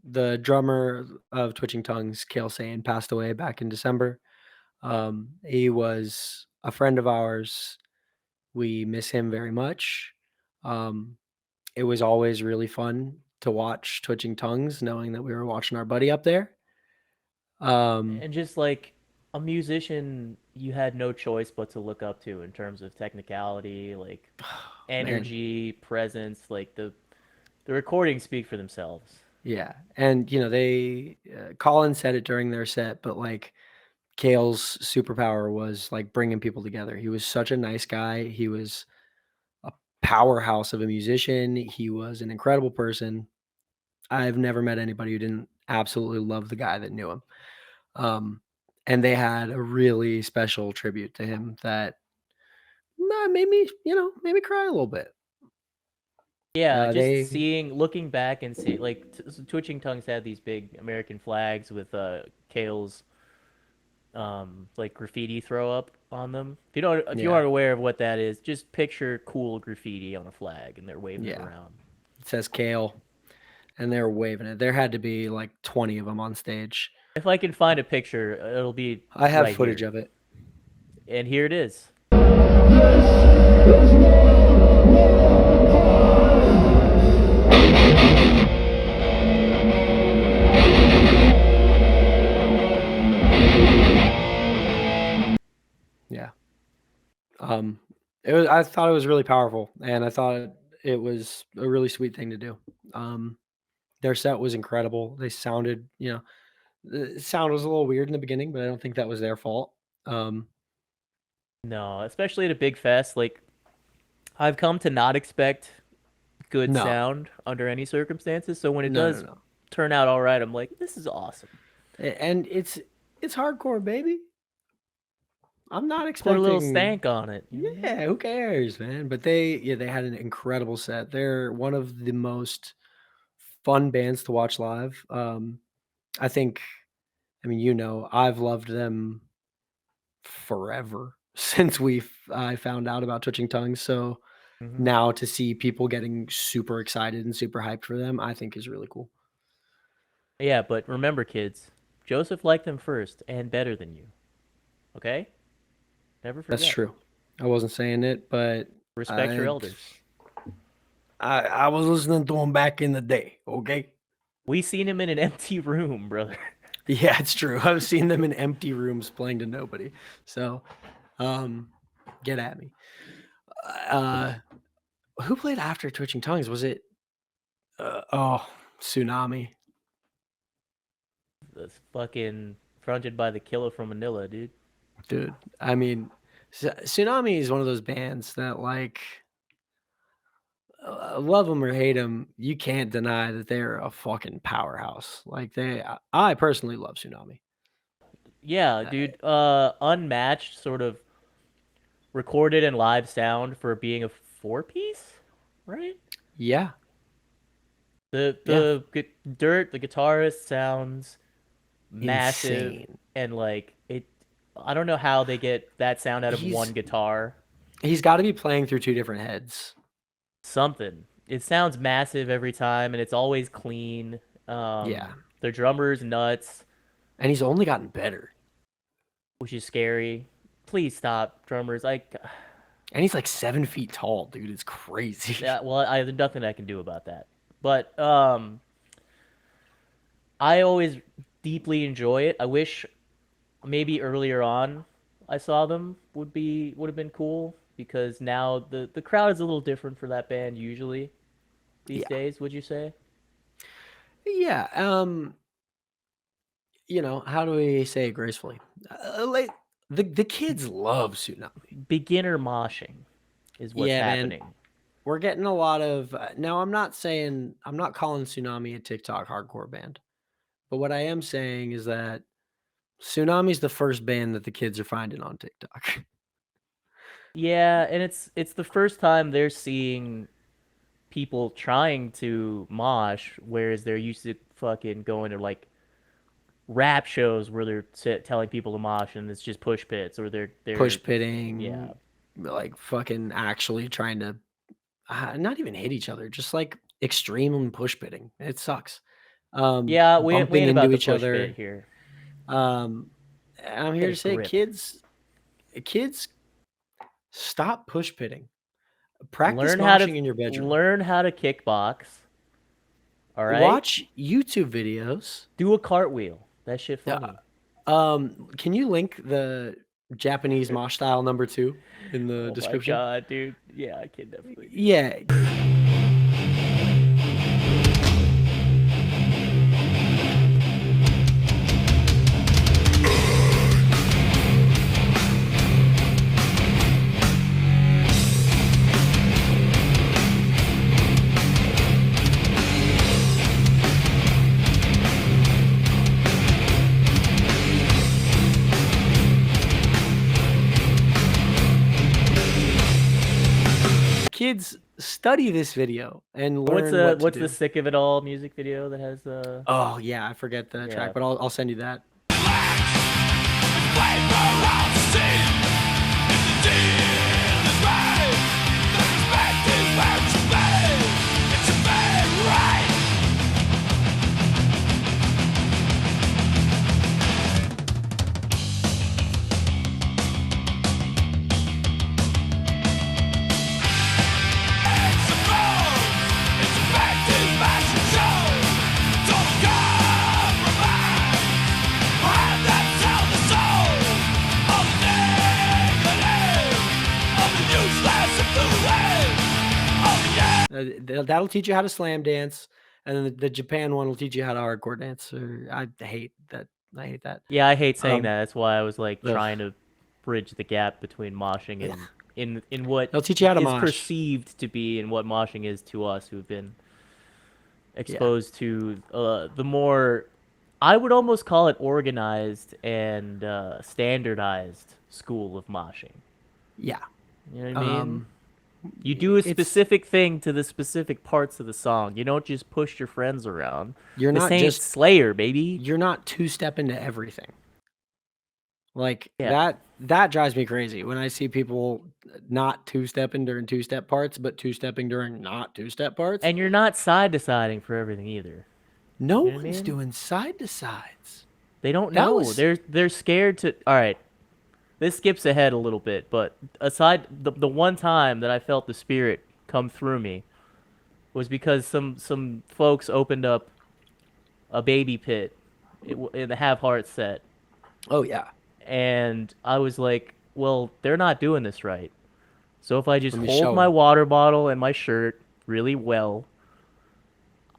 the drummer of Twitching Tongues, Kale Sane, passed away back in December. He was a friend of ours. We miss him very much. Um, it was always really fun to watch Twitching Tongues, knowing that we were watching our buddy up there. Um, And just like a musician, you had no choice but to look up to in terms of technicality, like man, energy, presence, like the recordings speak for themselves. yeah, and they Colin said it during their set, but like Kale's superpower was like bringing people together. He was such a nice guy. He was a powerhouse of a musician. He was an incredible person. I've never met anybody who didn't absolutely love the guy that knew him. Um, and they had a really special tribute to him that made me, made me cry a little bit. Yeah, just They, seeing, looking back and see, like Twitching Tongues had these big American flags with Kale's like graffiti throw up on them. If you yeah, aren't aware of what that is, just picture cool graffiti on a flag and they're waving it yeah. around. It says Kale, and they were waving it. There had to be like 20 of them on stage. If I can find a picture, it'll be I have right footage here. of it. And here it is. Yeah. Um, it was. I thought it was really powerful, and I thought it was a really sweet thing to do. Um, their set was incredible. They sounded, the sound was a little weird in the beginning, but I don't think that was their fault. Um, No, especially at a big fest, like I've come to not expect good no, sound under any circumstances. So when it no, no, does no. turn out all right, I'm like, this is awesome. And it's hardcore, baby. I'm not Put a little expecting. stank on it. You know what I mean? Yeah, who cares, man? But yeah, they had an incredible set. They're one of the most fun bands to watch live. I think, I mean, I've loved them forever since I found out about Twitching Tongues. So Hmm. now to see people getting super excited and super hyped for them, I think is really cool. Yeah, but remember, kids, Joseph liked them first and better than you. Okay? Never That's forget. true. I wasn't saying it, but Respect your I elders. I was listening to them back in the day. Okay. We seen him in an empty room, brother. Yeah, it's true. I've seen them in empty rooms playing to nobody. So, um, get at me. Uh, who played after Twitching Tongues? Was it? Tsunami, That's fucking fronted by the killer from Manila, dude. dude. I mean, Tsunami is one of those bands that, like, love them or hate them, you can't deny that they're a fucking powerhouse. Like I personally love Tsunami. Yeah, Uh, dude. Unmatched sort of recorded and live sound for being a four piece, right? yeah, The yeah, the the guitarist sounds massive insane. and like it. I don't know how they get that sound out of one He's guitar. he's got to be playing through two different heads. Something. It sounds massive every time, and it's always clean. Yeah, Their drummer's nuts, and he's only gotten better. which is scary. Please stop, drummers. And he's like 7 feet tall, dude. It's crazy. Yeah, well, there's nothing I can do about that. But I always deeply enjoy it. I wish maybe earlier on I saw them would have been cool because now the crowd is a little different for that band usually these Yeah, days. Would you say yeah. How do we say it gracefully? Like the kids love Tsunami. beginner moshing is what's Yeah, man. happening? We're getting a lot of now. I'm not calling Tsunami a TikTok hardcore band, but what I am saying is that Tsunami's the first band that the kids are finding on TikTok. Yeah, and it's the first time they're seeing people trying to mosh, whereas they're used to fucking going to like rap shows where they're telling people to mosh and it's just push pits or they're Push yeah. pitting, like fucking actually trying to not even hit each other, just like extreme push pitting. It sucks. Yeah, we Bumping ain't about into the each push pit other. here. Um, I'm here Get a to say, grip. kids, stop push pitting. Practice Learn how to moshing in your bedroom. learn how to kickbox All right? Watch YouTube videos. Do a cartwheel. That shit Uh, funny. can you link the Japanese mosh style #2 in the Oh my description? god, dude. Yeah, I can definitely do that. Yeah. Kids, study this video and learn what to What's the do. sick of it all music video that has Oh yeah, I forget the yeah. track, but I'll send you that. That'll teach you how to slam dance, and then the Japan one will teach you how to hardcore dance. Or I hate that. I hate that. Yeah, I hate saying Um, that. That's why I was like ugh, trying to bridge the gap between moshing yeah. and in what They'll teach you how to is mosh. perceived to be and what moshing is to us who've been Yeah, exposed to the more I would almost call it organized and standardized school of moshing. yeah. You know what I mean? Um, You do a it's specific thing to the specific parts of the song. You don't just push your friends around. you're This not ain't just Slayer, baby. you're not two-step into everything. Like Yeah. that drives me crazy when I see people not two-stepping during two-step parts, but two-stepping during not two-step parts. And you're not side deciding for everything either. No You know what I one's mean? doing side to sides. They don't That know. was They're scared to. All right, this skips ahead a little bit, but aside the one time that I felt the spirit come through me was because some folks opened up a baby pit in the Have Heart set, oh yeah. and I was like, well, they're not doing this right. So if I just Let me hold show my them. water bottle and my shirt really well,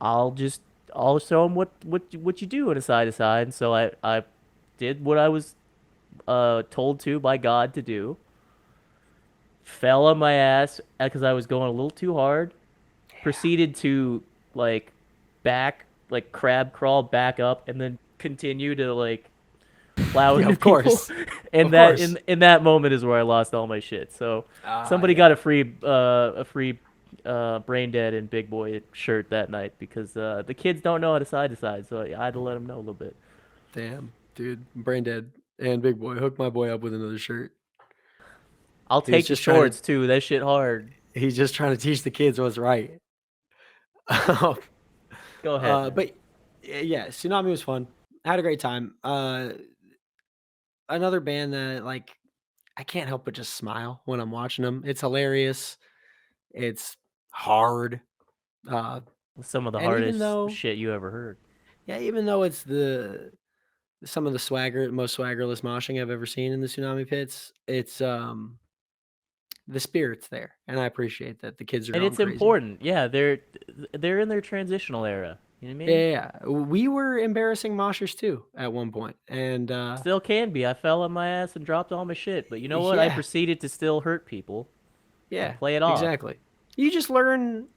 I'll just I'll show them what you do in a side to side. And so I did what I was told to by God to do. Fell on my ass because I was going a little too hard. Proceeded to like like crab crawl back up, and then continue to like plow Yeah, into of people. course. And Of course. in that moment is where I lost all my shit. So somebody Yeah. got a free brain dead and big boy shirt that night because the kids don't know how to side, so I had to let them know a little bit. Damn, dude. Brain dead. And big boy hooked my boy up with another shirt. I'll He was take the just trying to shorts too. That shit hard. he's just trying to teach the kids what's right. Um, Go ahead, man. but yeah, Tsunami was fun. I had a great time. Another band that like I can't help but just smile when I'm watching them. It's hilarious. It's hard. Uh, Some of the and even hardest though, shit you ever heard. yeah, even though it's the some of the most swaggerless moshing I've ever seen in the Tsunami pits, it's the spirit's there, and I appreciate that. The kids are And going it's crazy. important. Yeah, they're in their transitional era. You know what I Yeah, mean? yeah, yeah. We were embarrassing moshers too at one point, and Still can be. I fell on my ass and dropped all my shit, but you know what? I yeah, proceeded to still hurt people and yeah, play it off. exactly. You just learn.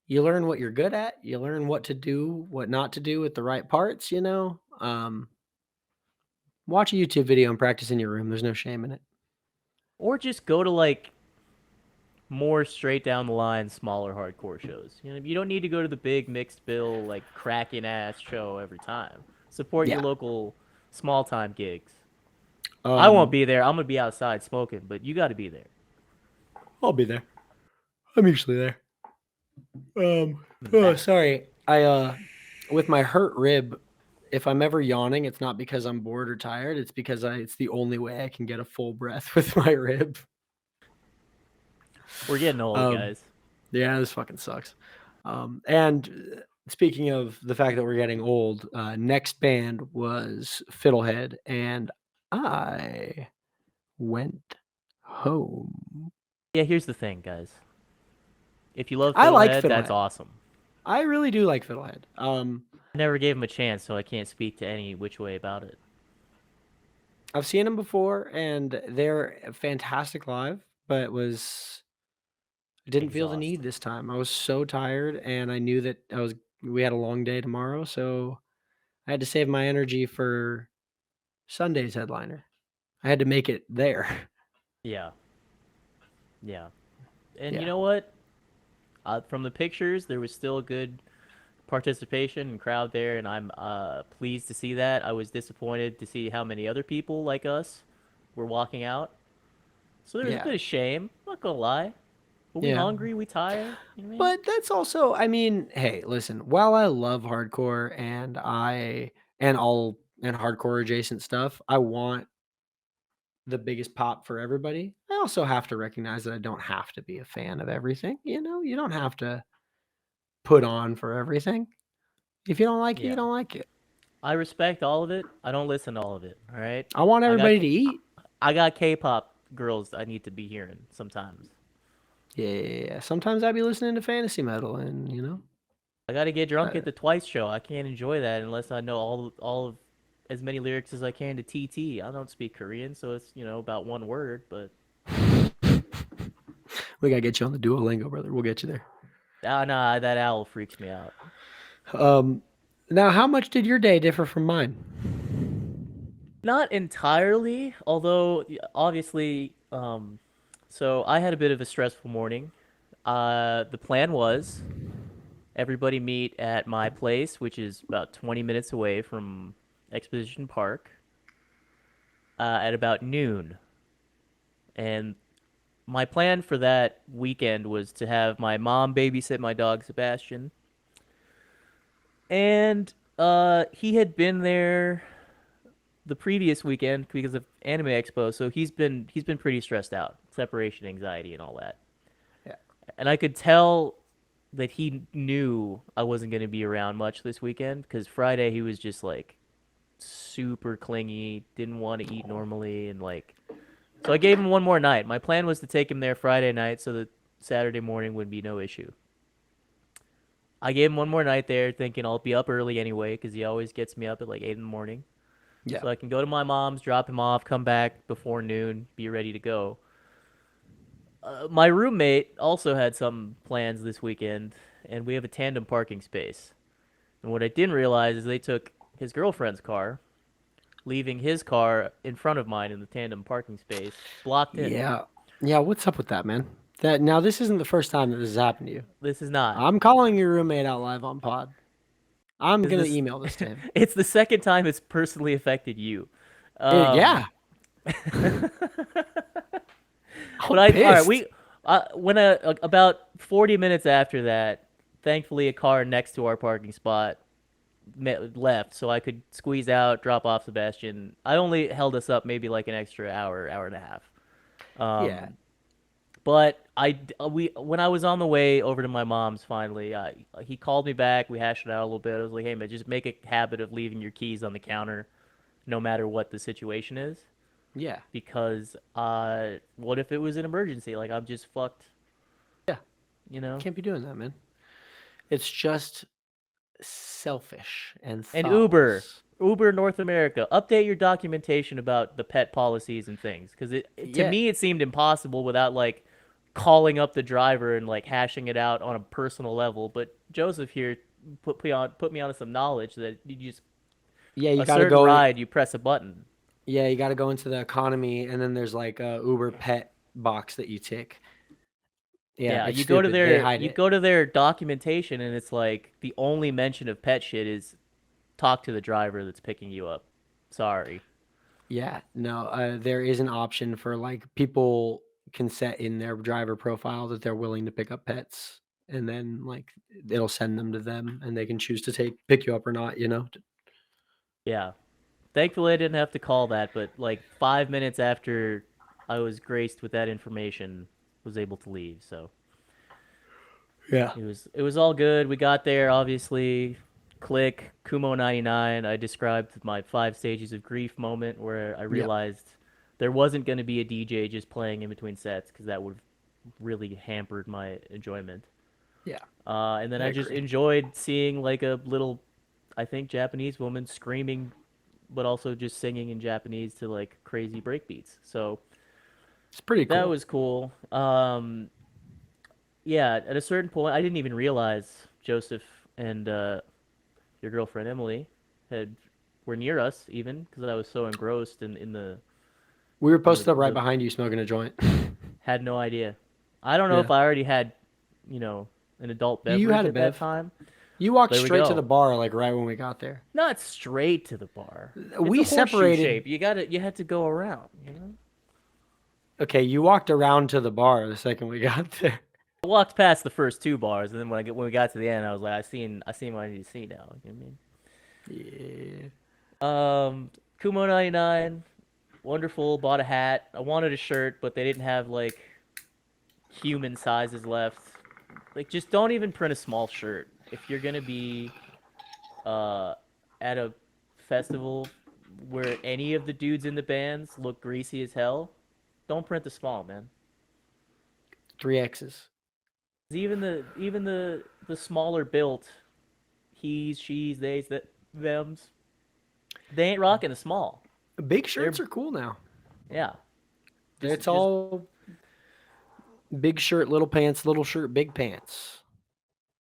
You learn what you're good at. You learn what to do, what not to do with the right parts. Watch a YouTube video and practice in your room. There's no shame in it. Or just go to like more straight down the line, smaller hardcore shows. You know, you don't need to go to the big mixed bill, like cracking ass show every time. Support your Yeah. local small time gigs. I won't Um, be there. I'm gonna be outside smoking, but you got to be there. I'll be there. I'm usually there. Oh, That sorry. With my hurt rib, if I'm ever yawning, it's not because I'm bored or tired. It's because it's the only way I can get a full breath with my rib. we're getting old, Um, guys. yeah, this fucking sucks. And speaking of the fact that we're getting old, next band was Fiddlehead, and I went home. Yeah, here's the thing, guys. If you love I like Fiddlehead, that's Fiddlehead. awesome. I really do like Fiddlehead. I never gave him a chance, so I can't speak to any which way about it. I've seen them before, and they're fantastic live, but I didn't feel the need Exhausting. this time. I was so tired, and I knew that we had a long day tomorrow, so I had to save my energy for Sunday's headliner. I had to make it there. Yeah, yeah. And you Yeah. know what? From the pictures, there was still a good participation and crowd there, and I'm pleased to see that. I was disappointed to see how many other people like us were walking out. So there was a Yeah. bit of shame. I'm not gonna lie. Were we Yeah. hungry? We tired? You know what I mean? But that's also, I mean, hey, listen, while I love hardcore and all and hardcore adjacent stuff, I want the biggest pop for everybody. I also have to recognize that I don't have to be a fan of everything. You don't have to put on for everything. If you don't like it, you Yeah. don't like it. I respect all of it. I don't listen to all of it. All right. I want I got everybody to eat. I got K-pop girls I need to be hearing sometimes. Yeah, yeah, yeah. Sometimes I be listening to fantasy metal, and I got to get drunk uh, at the Twice show. I can't enjoy that unless I know all of as many lyrics as I can to TT. I don't speak Korean, so it's about one word. But we gotta get you on the Duolingo, brother. We'll get you there. nah, that owl freaks me out. Um, Now, how much did your day differ from mine? Not entirely, although obviously, so I had a bit of a stressful morning. The plan was everybody meet at my place, which is about 20 minutes away from Exposition Park, at about noon. And my plan for that weekend was to have my mom babysit my dog Sebastian, and he had been there the previous weekend because of Anime Expo, so he's been pretty stressed out, separation anxiety and all that. Yeah. And I could tell that he knew I wasn't going to be around much this weekend because Friday he was just like super clingy, didn't want to eat normally, and like so I gave him one more night. My plan was to take him there Friday night so that Saturday morning would be no issue. I gave him one more night there, thinking I'll be up early anyway because he always gets me up at like 8 in the morning, Yeah. so I can go to my mom's, drop him off, come back before noon, be ready to go. My roommate also had some plans this weekend, and we have a tandem parking space. And what I didn't realize is they took his girlfriend's car, leaving his car in front of mine in the tandem parking space, blocked in. Yeah. Yeah. What's up with that, man? That now this isn't the first time that this has happened to you. This is not. I'm calling your roommate out live on pod. I'm Is gonna this? email this to him. It's the second time it's personally affected you. Um, Yeah. but I'm I all right. pissed. We when about 40 minutes after that, thankfully a car next to our parking spot left, so I could squeeze out, drop off Sebastian. I only held us up maybe like an extra hour, hour and a half. Yeah. Um, but we when I was on the way over to my mom's, finally, he called me back. We hashed it out a little bit. I was like, "Hey man, just make a habit of leaving your keys on the counter, no matter what the situation is, Yeah. because what if it was an emergency? Like I'm just fucked, Yeah. you know." Can't be doing that, man. It's just selfish and And Uber, thoughtless. Uber North America, update your documentation about the pet policies and things, because to Yeah. me it seemed impossible without like calling up the driver and like hashing it out on a personal level. But Joseph here put me on some knowledge that you just Yeah. You a got to certain go. ride, you press a button. Yeah. You got to go into the economy, and then there's like a Uber pet box that you tick. Yeah. Yeah, It's stupid. They hide you it. go to their documentation and it's like the only mention of pet shit is talk to the driver that's picking you up. Sorry. Yeah, no, there is an option for like people can set in their driver profile that they're willing to pick up pets, and then like it'll send them to them, and they can choose to pick you up or not. Yeah. Thankfully, I didn't have to call that, but like 5 minutes after I was graced with that information, was able to leave. So Yeah. It was all good. We got there, obviously. Click Kumo 99. I described my 5 stages of grief moment where I Yep. realized there wasn't going to be a DJ just playing in between sets because that would have really hampered my enjoyment. Yeah. And then I I just agree. enjoyed seeing like a little, I think, Japanese woman screaming, but also just singing in Japanese to like crazy breakbeats. So It's pretty that cool. was cool. Yeah, at a certain point, I didn't even realize Joseph and your girlfriend Emily had were near us even because I was so engrossed in the We were in the posted up right the behind you smoking a joint. had no idea. I don't know Yeah. if I already had, you know, an adult You beverage had a at that bev. time. You walked There we straight to the go. bar like right when we got there. Not straight to the bar. It's a We horseshoe separated. shape. You had to go around, you know? Okay, you walked around to the bar the second we got there. I walked past the first 2 bars and then when we got to the end I was like I seen what I need to see now. You know what Yeah. I mean? Kumo 99, wonderful, bought a hat. I wanted a shirt, but they didn't have like human sizes left. Like just don't even print a small shirt. If you're going to be uh at a festival where any of the dudes in the bands look greasy as hell, don't print the small, man. Three X's. Even the smaller built he's, she's, they's, that them's, they ain't rocking the small. Big shirts They're are cool now. yeah, It's just all big shirt, little pants, little shirt, big pants.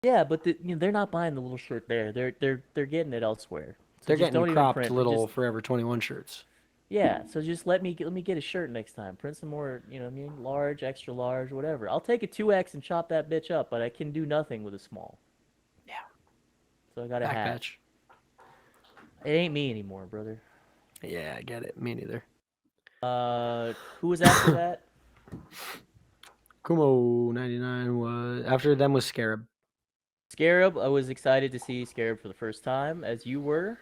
yeah, but they're not buying the little shirt there. They're getting it elsewhere. So They're just getting don't even cropped print. Just little Forever 21 shirts. yeah. So just let me get a shirt next time. Print some more. You know what I mean? Large, extra large, whatever. I'll take a 2X and chop that bitch up, but I can do nothing with a small. Yeah. So I got a Back hat. patch. It ain't me anymore, brother. Yeah, I get it. Me neither. Who was after that? Kumo 99 was after them was Scarab. Scarab. I was excited to see Scarab for the first time, as you were.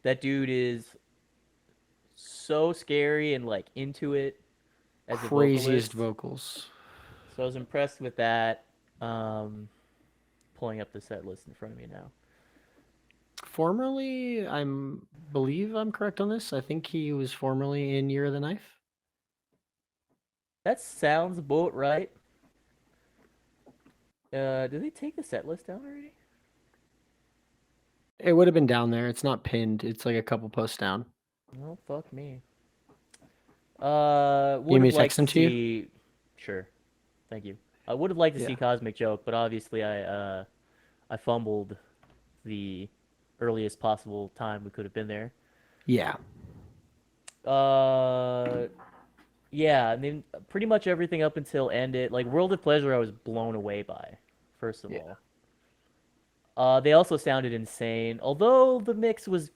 That dude is so scary and like into it as a Craziest vocalist. vocals. So I was impressed with that. Um, Pulling up the set list in front of me now. Formerly, I'm believe I'm correct on this. I think he was formerly in Year of the Knife. That sounds about right. Did they take the set list down already? It would have been down there. It's not pinned. It's like a couple posts down. No, fuck me. You Would want me have to text liked to them to you? see. Sure, thank you. I would have liked to see Yeah. Cosmic Joke, but obviously I fumbled the earliest possible time we could have been there. Yeah. Uh, yeah, I mean, pretty much everything up until End It, like World of Pleasure, I was blown away by. First of Yeah. all, they also sounded insane, although the mix was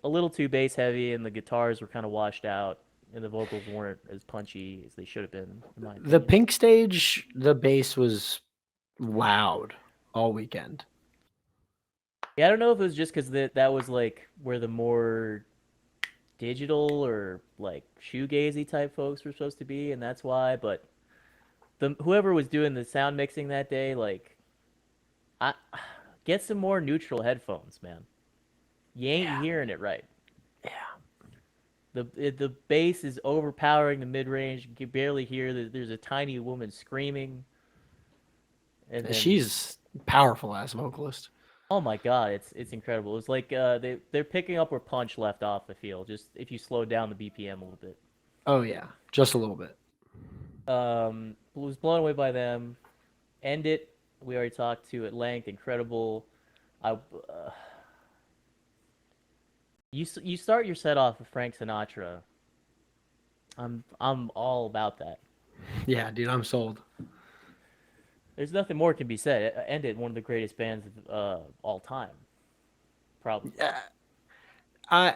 a little too bass heavy and the guitars were kind of washed out and the vocals weren't as punchy as they should have been, in my The opinion. pink stage, the bass was loud all weekend. Yeah, I don't know if it was just because that was like where the more digital or like shoegazy type folks were supposed to be, and that's why. But the whoever was doing the sound mixing that day, like, I get some more neutral headphones, man. You ain't Yeah. hearing it right. Yeah. The bass is overpowering the mid range. You can barely hear. There's a tiny woman screaming, and then She's powerful ass vocalist. oh my god, it's incredible. It was like they're picking up where Punch left off. I feel just if you slow down the BPM a little bit. Oh yeah, just a little bit. Was blown away by them. End It. We already talked to at length. Incredible. You start your set off with Frank Sinatra. I'm all about that. Yeah, dude, I'm sold. There's nothing more can be said. End It, one of the greatest bands of all time, probably. Yeah, I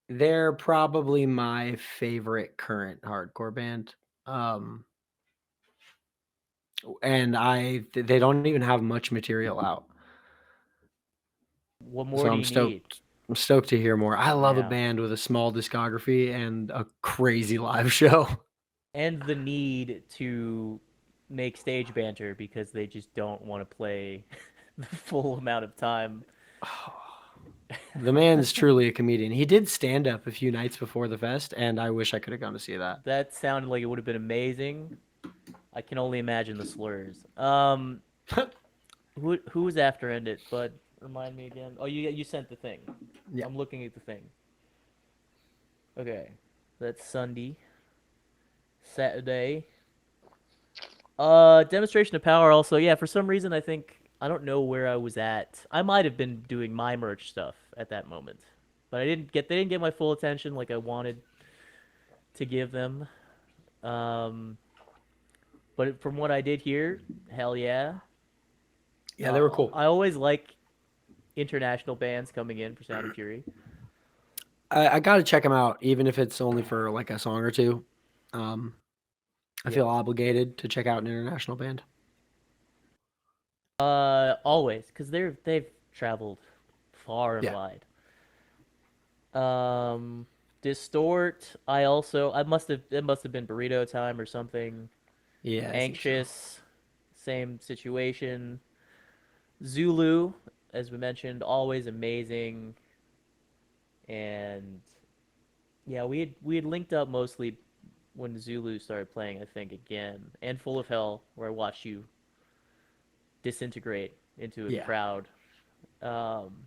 they're probably my favorite current hardcore band. Um, and they don't even have much material out. What more So do I'm you need? stoked. I'm stoked to hear more. I love a Yeah, band with a small discography and a crazy live show. and the need to make stage banter because they just don't want to play the full amount of time. The man's truly a comedian. He did stand up a few nights before the fest, and I wish I could have gone to see that. That sounded like it would have been amazing. I can only imagine the slurs. Who was after ended? But remind me again. Oh, you sent the thing. Yeah. I'm looking at the thing. Okay, that's Sunday, Saturday. Demonstration of power. Also, yeah. For some reason, I think I don't know where I was at. I might have been doing my merch stuff at that moment, but I didn't get. They didn't get my full attention like I wanted to give them. Um, but from what I did hear, hell yeah. Yeah, they were cool. I always like international bands coming in for Sound and Fury. I got to check them out, even if it's only for like a song or two. Um, I Yeah. feel obligated to check out an international band. Always, because they've traveled far and Yeah. wide. Distort. I must have it must have been burrito time or something. Yeah, I think so. Anxious, same situation. Zulu, as we mentioned, always amazing. And yeah, we had linked up mostly when Zulu started playing, I think, again, and Full of Hell, where I watched you disintegrate into a Yeah. crowd. Um,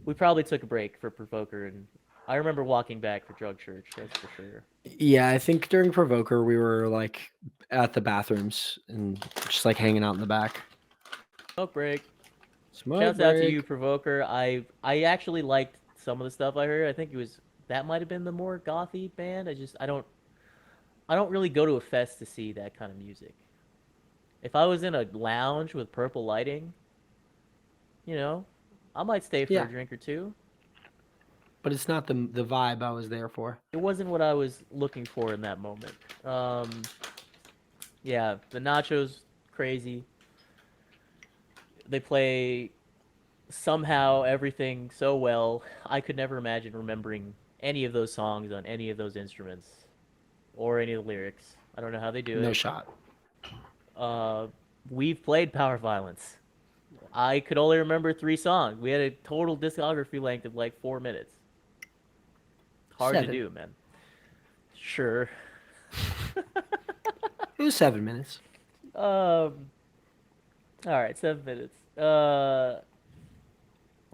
we probably took a break for Provoker, and I remember walking back for Drug Church. That's for sure. Yeah, I think during Provoker we were like at the bathrooms and just like hanging out in the back. Smoke break. Smoke Shouts out to you, break. Provoker. I actually liked some of the stuff I heard. I think it was that might have been the more gothy band. I don't really go to a fest to see that kind of music. If I was in a lounge with purple lighting, you know, I might stay for a Yeah, drink or two. but it's not the vibe I was there for. It wasn't what I was looking for in that moment. Yeah, the nachos crazy. They play somehow everything so well. I could never imagine remembering any of those songs on any of those instruments or any of the lyrics. I don't know how they do No it. shot. Uh, we've played Power Violence. I could only remember 3 songs. We had a total discography length of like 4 minutes. Hard to 7. do, man. Sure. It was 7 minutes. Um. All right, 7 minutes.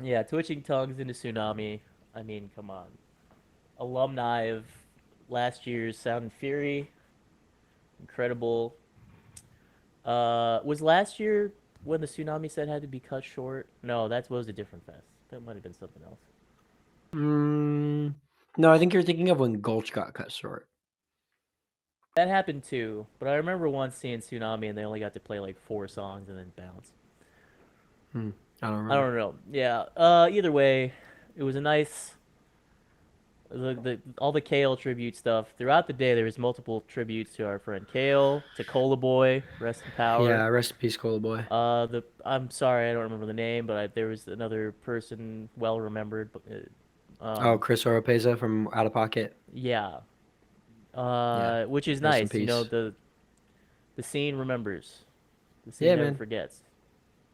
Yeah, twitching tongues into tsunami. I mean, come on. Alumni of last year's Sound and Fury. Incredible. Was last year when the tsunami set had to be cut short? No, that was a different fest. That might have been something else. Mm, no, I think you're thinking of when Gulch got cut short. That happened too, but I remember once seeing Tsunami and they only got to play like 4 songs and then bounce. Hmm, I don't I remember. don't know. Yeah. Either way, it was a nice the all the Kale tribute stuff throughout the day. There was multiple tributes to our friend Kale, to Cola Boy, rest in power. Yeah, rest in peace, Cola Boy. I'm sorry I don't remember the name, but there was another person well remembered. Oh, Chris Oropeza from Out of Pocket. Yeah. Yeah, Which is rest in nice. You know peace. the scene remembers. The scene Yeah, never man. forgets.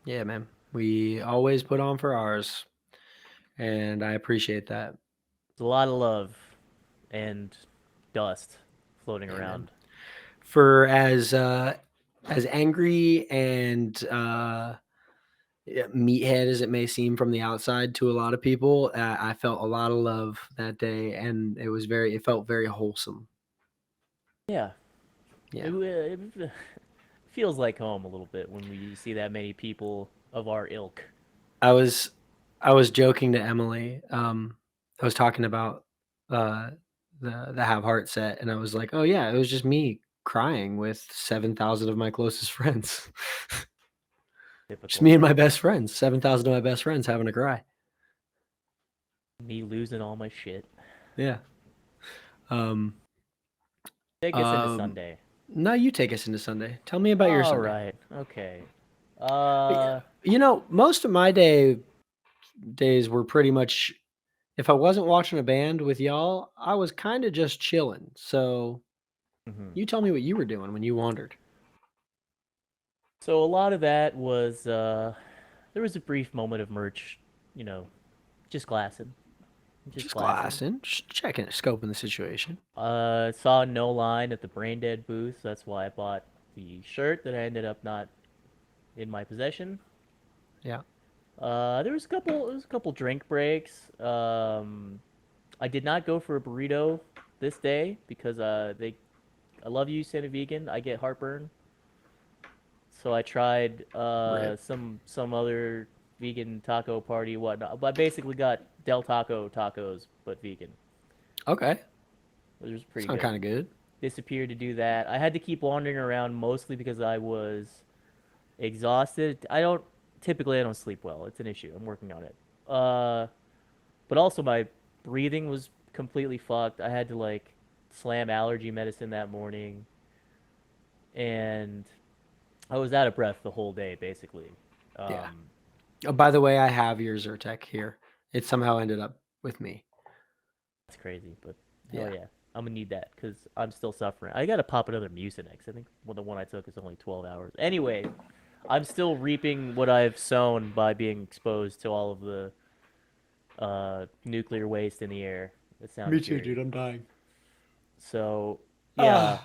Yeah, man. We always put on for ours, and I appreciate that. There's a lot of love and dust floating Yeah, man. around. For as angry and yeah, meathead as it may seem from the outside to a lot of people, I felt a lot of love that day, and it felt very wholesome. Yeah, Yeah, it feels like home a little bit when we see that many people of our ilk. I was I was joking to Emily. I was talking about uh, the Have Heart set, and I was like, "Oh yeah, it was just me crying with 7,000 of my closest friends, just Typical. me and my best friends. 7,000 of my best friends having a cry." Me losing all my shit. Yeah. Um, Take us into um, Sunday. Now you take us into Sunday. Tell me about your All Sunday. right. Okay. Yeah, most of my days were pretty much if I wasn't watching a band with y'all, I was kind of just chilling. So Mhm. you tell me what you were doing when you wandered. So a lot of that was there was a brief moment of merch, you know, just glassing, just Just glassing. glassing, just checking, scoping the situation. Saw no line at the Brain Dead booth. That's why I bought the shirt that I ended up not in my possession. Yeah. There was a couple drink breaks. I did not go for a burrito this day because I love you, Santa Vegan. I get heartburn, so I tried Rip. some other vegan taco party whatnot. But I basically got Del Taco tacos but vegan, Okay. which was pretty Sound good. kind of good. Disappeared to do that. I had to keep wandering around mostly because I was exhausted. I don't sleep well. It's an issue. I'm working on it. But also my breathing was completely fucked. I had to like slam allergy medicine that morning, and I was out of breath the whole day basically. Yeah. Um, Oh, by the way, I have your Zyrtec here. It somehow ended up with me. it's crazy, but hell Yeah. yeah, I'm gonna need that because I'm still suffering. I gotta pop another Mucinex. I think the one I took is only 12 hours. Anyway, I'm still reaping what I've sown by being exposed to all of the nuclear waste in the air. The Sound Me and too, Fury. dude. I'm dying. So yeah,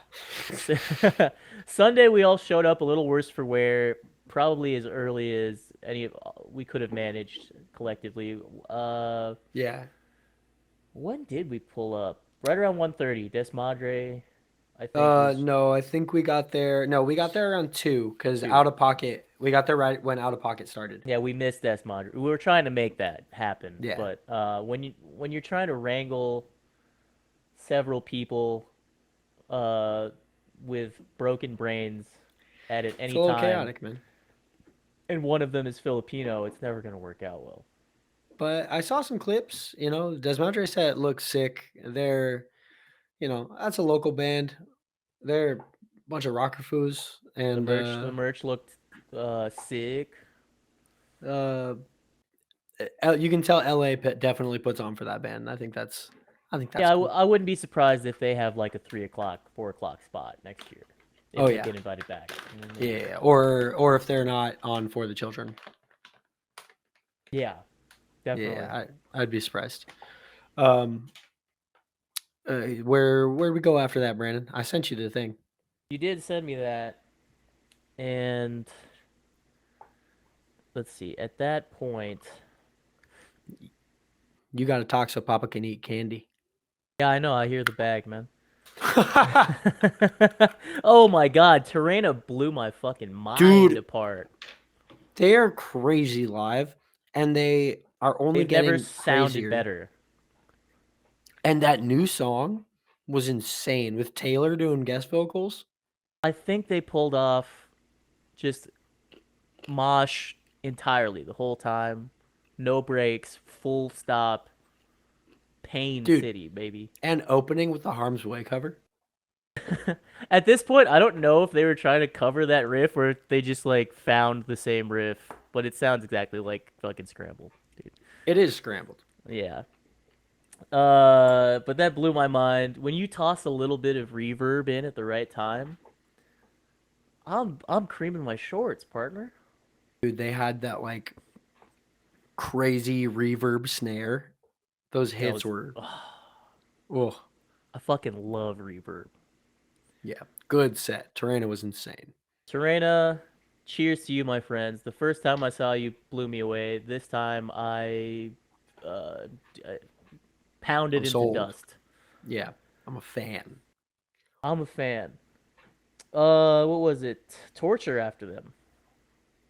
Ah. Sunday we all showed up a little worse for wear, probably as early as any of we could have managed collectively. Yeah. When did we pull up? Right around 1:30. Desmadre, I think was No, I think we got there. No, we got there around 2 because two. out of pocket. We got there right when out of pocket started. Yeah, we missed Desmadre. We were trying to make that happen, Yeah. but when you're trying to wrangle several people uh, with broken brains at It's any a little time, chaotic, man. and one of them is Filipino, it's never gonna work out well. But I saw some clips. Desmadre set looks sick. That's a local band. They're a bunch of rocker foos, and The merch looked sick. uh, you can tell LA definitely puts on for that band. I think Yeah, that's cool. I wouldn't be surprised if they have like a 3 o'clock, 4 o'clock spot next year, if Oh they yeah, get invited back. You know what I mean? yeah. Or if they're not on for the children, Yeah, definitely. yeah, I'd be surprised. Um, where we go after that, Brandon? I sent you the thing. You did send me that, and let's see. At that point, You got to talk so Papa can eat candy. yeah, I know. I hear the bag, man. Oh my God, Terena blew my fucking mind Dude, apart. they are crazy live, and they are only They've never getting sounded crazier. better. And that new song was insane with Taylor doing guest vocals. I think they pulled off just mosh entirely the whole time. No breaks, full stop, pain Dude, city, baby. and opening with the Harm's Way cover. At this point, I don't know if they were trying to cover that riff or if they just like found the same riff, but it sounds exactly like fucking Scramble, dude. It is scrambled. Yeah. But that blew my mind. When you toss a little bit of reverb in at the right time, I'm creaming my shorts, partner. Dude, they had that like crazy reverb snare. Those That hits was, were oh, oh I fucking love reverb. yeah. Good set. Terena was insane. Serena, cheers to you, my friends. The first time I saw you blew me away. This time uh, pounded I'm into sold. dust. Yeah. I'm a fan. I'm a fan. What was it? Torture after them.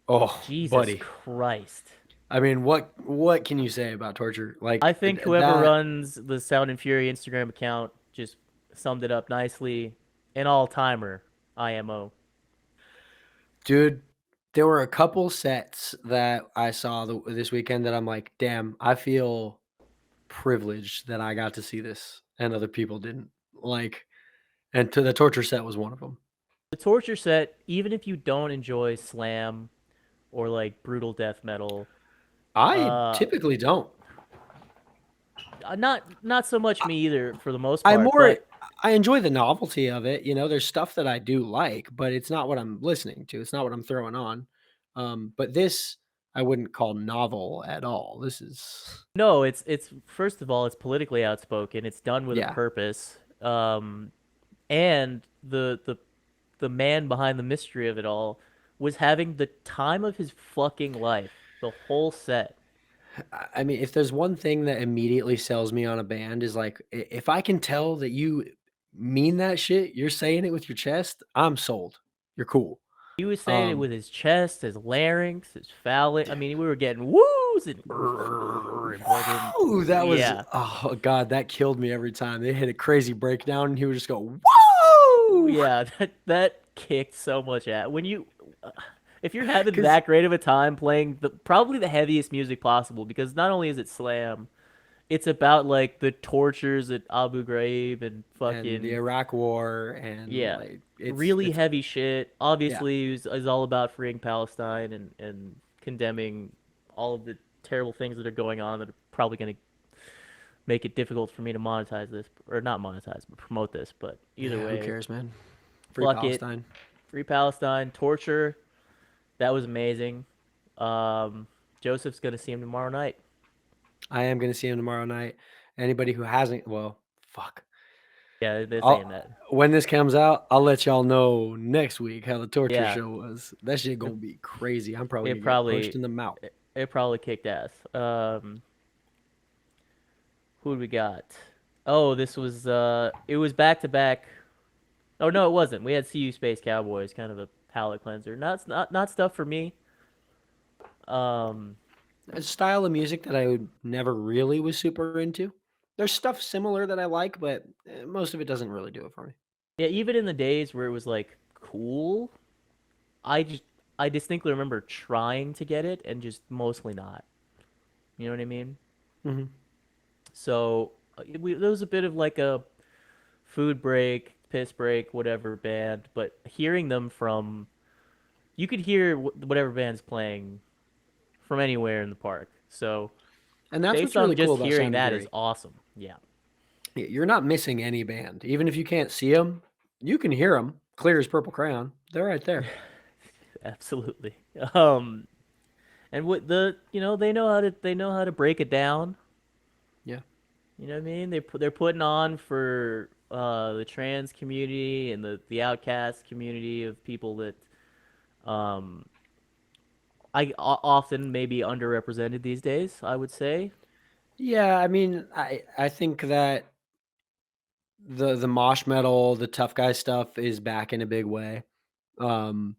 Oh, Jesus buddy. Christ. I mean, what can you say about torture? I Like think whoever that runs the Sound and Fury Instagram account just summed it up nicely. An all timer, IMO. dude, there were a couple sets that I saw this weekend that I'm like, "Damn, I feel privileged that I got to see this and other people didn't." Like, and to the torture set was one of them. The torture set, even if you don't enjoy slam or like brutal death metal, I uh, typically don't. not so much I me either for the most I part, more but I enjoy the novelty of it. You know, there's stuff that I do like, but it's not what I'm listening to. It's not what I'm throwing on. But this I wouldn't call novel at all. This is No, it's first of all, it's politically outspoken. It's done with a yeah. purpose. And the man behind the mystery of it all was having the time of his fucking life. The whole set. I mean, if there's one thing that immediately sells me on a band is like if I can tell that you mean that shit, you're saying it with your chest, I'm sold. You're cool. He was saying it Um with his chest, his larynx, his phallic. I mean, we were getting woos and grrr and fucking Woo! That was yeah, oh god, that killed me every time. They hit a crazy breakdown and he would just go, "Woo!" yeah. That kicked so much at when you. If you're having Because that great of a time playing the probably the heaviest music possible, because not only is it slam, it's about like the tortures at Abu Ghraib and and the fucking Iraq War and yeah, like really it's heavy shit. yeah. Obviously, is all about freeing Palestine and condemning all of the terrible things that are going on that are probably going to make it difficult for me to monetize this or not monetize, but promote this. But either Yeah, who way, cares, man? Free fuck it. Palestine. Free Palestine, torture. That was amazing. Um, Joseph's gonna see him tomorrow night. I am gonna see him tomorrow night. Anybody who hasn't, well, fuck. Yeah, they're I'll saying that. when this comes out, I'll let y'all know next week how the torture Yeah, show was. That shit it, gonna be crazy. I'm probably it gonna get punched probably in the mouth. it probably kicked ass. Who do we got? Oh, this was it was back to back. Oh no, it wasn't. We had CU Space Cowboys, kind of a palate cleanser. Not stuff for me. Um, A style of music that I would never really was super into. There's stuff similar that I like, but most of it doesn't really do it for me. yeah, even in the days where it was like cool, I just I distinctly remember trying to get it and just mostly not. You know what I mean? Hmm. So there was a bit of like a food break, piss break, whatever band, but hearing them from you could hear whatever band's playing from anywhere in the park. So And that's based what's on really cool just about hearing Sound and that is Fury. awesome. Yeah, You're not missing any band, even if you can't see them. You can hear them, clear as purple crayon. They're right there. absolutely. Um, and what the they know how to break it down. Yeah. You know what I mean? They're putting on for the trans community and the outcast community of people that um often maybe underrepresented these days. I would say. Yeah, I mean, I think that the mosh metal, the tough guy stuff is back in a big way. Um,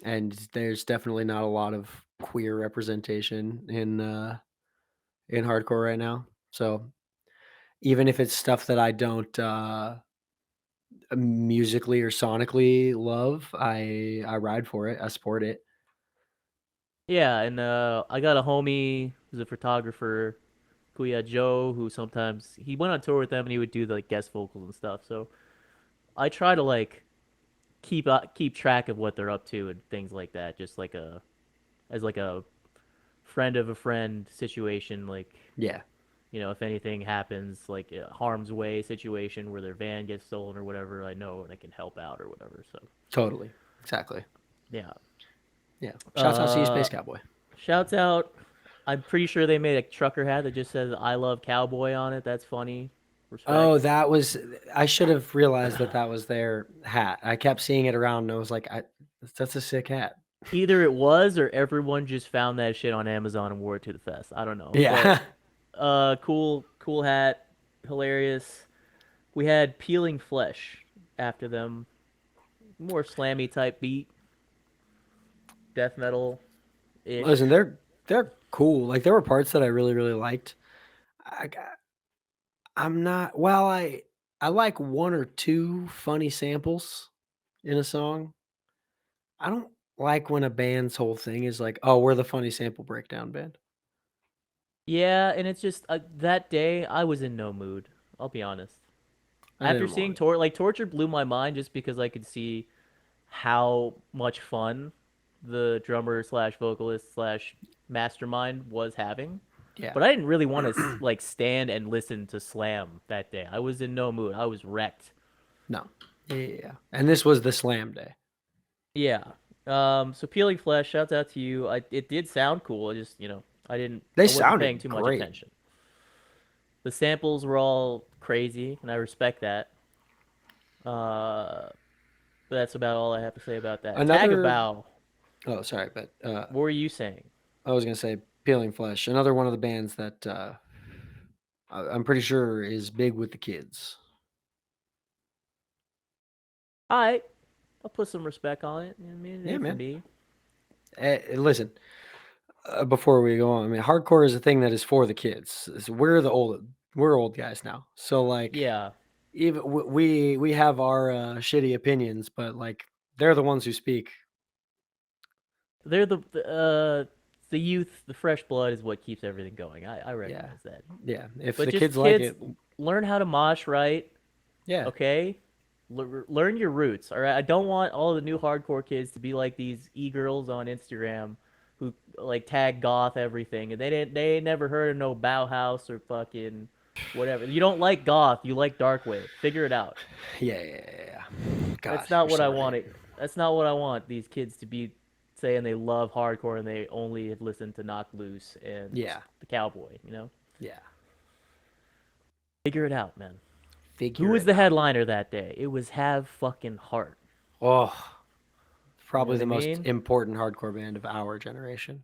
and there's definitely not a lot of queer representation in hardcore right now. So even if it's stuff that I don't musically or sonically love, I ride for it. I support it. Yeah, and I got a homie who's a photographer, Kuya Joe, who sometimes he went on tour with them and he would do the like guest vocals and stuff. So I try to like keep track of what they're up to and things like that, just like a as like a friend of a friend situation. Like Yeah, if anything happens, like a harm's way situation where their van gets stolen or whatever, I know and I can help out or whatever. So totally. Exactly. yeah. Yeah. Shouts out to you, Uh, Space Cowboy. Shouts out. I'm pretty sure they made a trucker hat that just says "I love cowboy" on it. That's funny. Oh, Respect. that was I should have realized that that was their hat. I kept seeing it around and I was like, that's a sick hat. Either it was or everyone just found that shit on Amazon and wore it to the fest. I don't know, but Yeah. cool hat, hilarious. We had Peeling Flesh after them, more slammy type beat, death metal ish. Listen, they're cool. Like there were parts that I really really liked. I I'm not well, I like one or two funny samples in a song. I don't like when a band's whole thing is like, "Oh, we're the funny sample breakdown band." Yeah, and it's just that day I was in no mood. I'll be honest. I After didn't seeing want it. Torture blew my mind just because I could see how much fun the drummer slash vocalist slash mastermind was having. Yeah. But I didn't really want to like stand and listen to slam that day. I was in no mood. I was wrecked. No. Yeah, yeah, yeah. And this was the slam day. Yeah. So peeling flesh, shouts out to you. It did sound cool. I just, They I wasn't paying sounded too much great. attention. The samples were all crazy, and I respect that. Uh, but that's about all I have to say about that. Tag a Another bow. oh sorry, but What were you saying? I was gonna say Peeling Flesh, another one of the bands that I'm pretty sure is big with the kids. All right, I'll put some respect on it. I mean, Yeah, A from man. B. Listen, before we go on, I mean, hardcore is a thing that is for the kids. We're old guys now, so like Yeah, even we have our shitty opinions, but like they're the ones who speak. they're the youth, the fresh blood is what keeps everything going. I Yeah, recognize that. yeah. If But the just kids like kids, it, learn how to mosh right. yeah, Okay, learn your roots. All right, I don't want all the new hardcore kids to be like these e-girls on Instagram who like tag goth everything, and they ain't never heard of no Bauhaus or fucking whatever. You don't like goth, you like darkwave. Figure it out. yeah, yeah, yeah, yeah. God, That's not you're what I so want. right. That's not what I want these kids to be saying they love hardcore and they only have listened to Knock Loose and Yeah, the Cowboy. You know, yeah. figure it out, man. Who Figure was it the out. headliner that day? It was Have Fucking Heart. Oh, You know probably what the I most mean? important hardcore band of our generation.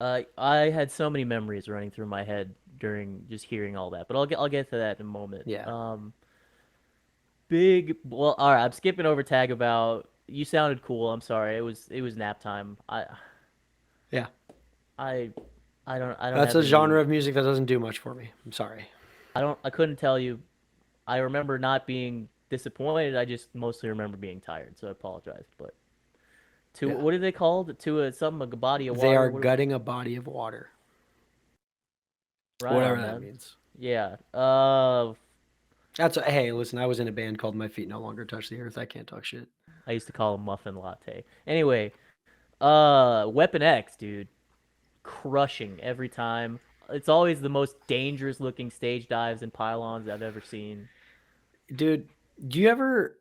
I had so many memories running through my head during just hearing all that, but I'll get to that in a moment. Yeah, Big well, all right. I'm skipping over tag about. You sounded cool. I'm sorry. It was nap time. yeah. I I don't That's have a genre any. of music that doesn't do much for me. I'm sorry. I couldn't tell you. I remember not being disappointed. I just mostly remember being tired. So I apologize. But to Yeah. what are they called? To a body of They water. are What gutting a body of water. right Whatever on, that man. means. Yeah. Hey, listen, I was in a band called My Feet No Longer Touch the Earth. I can't talk shit. I used to call them muffin latte. Anyway, Weapon X, dude, crushing every time. It's always the most dangerous looking stage dives and pylons I've ever seen. Dude, do you ever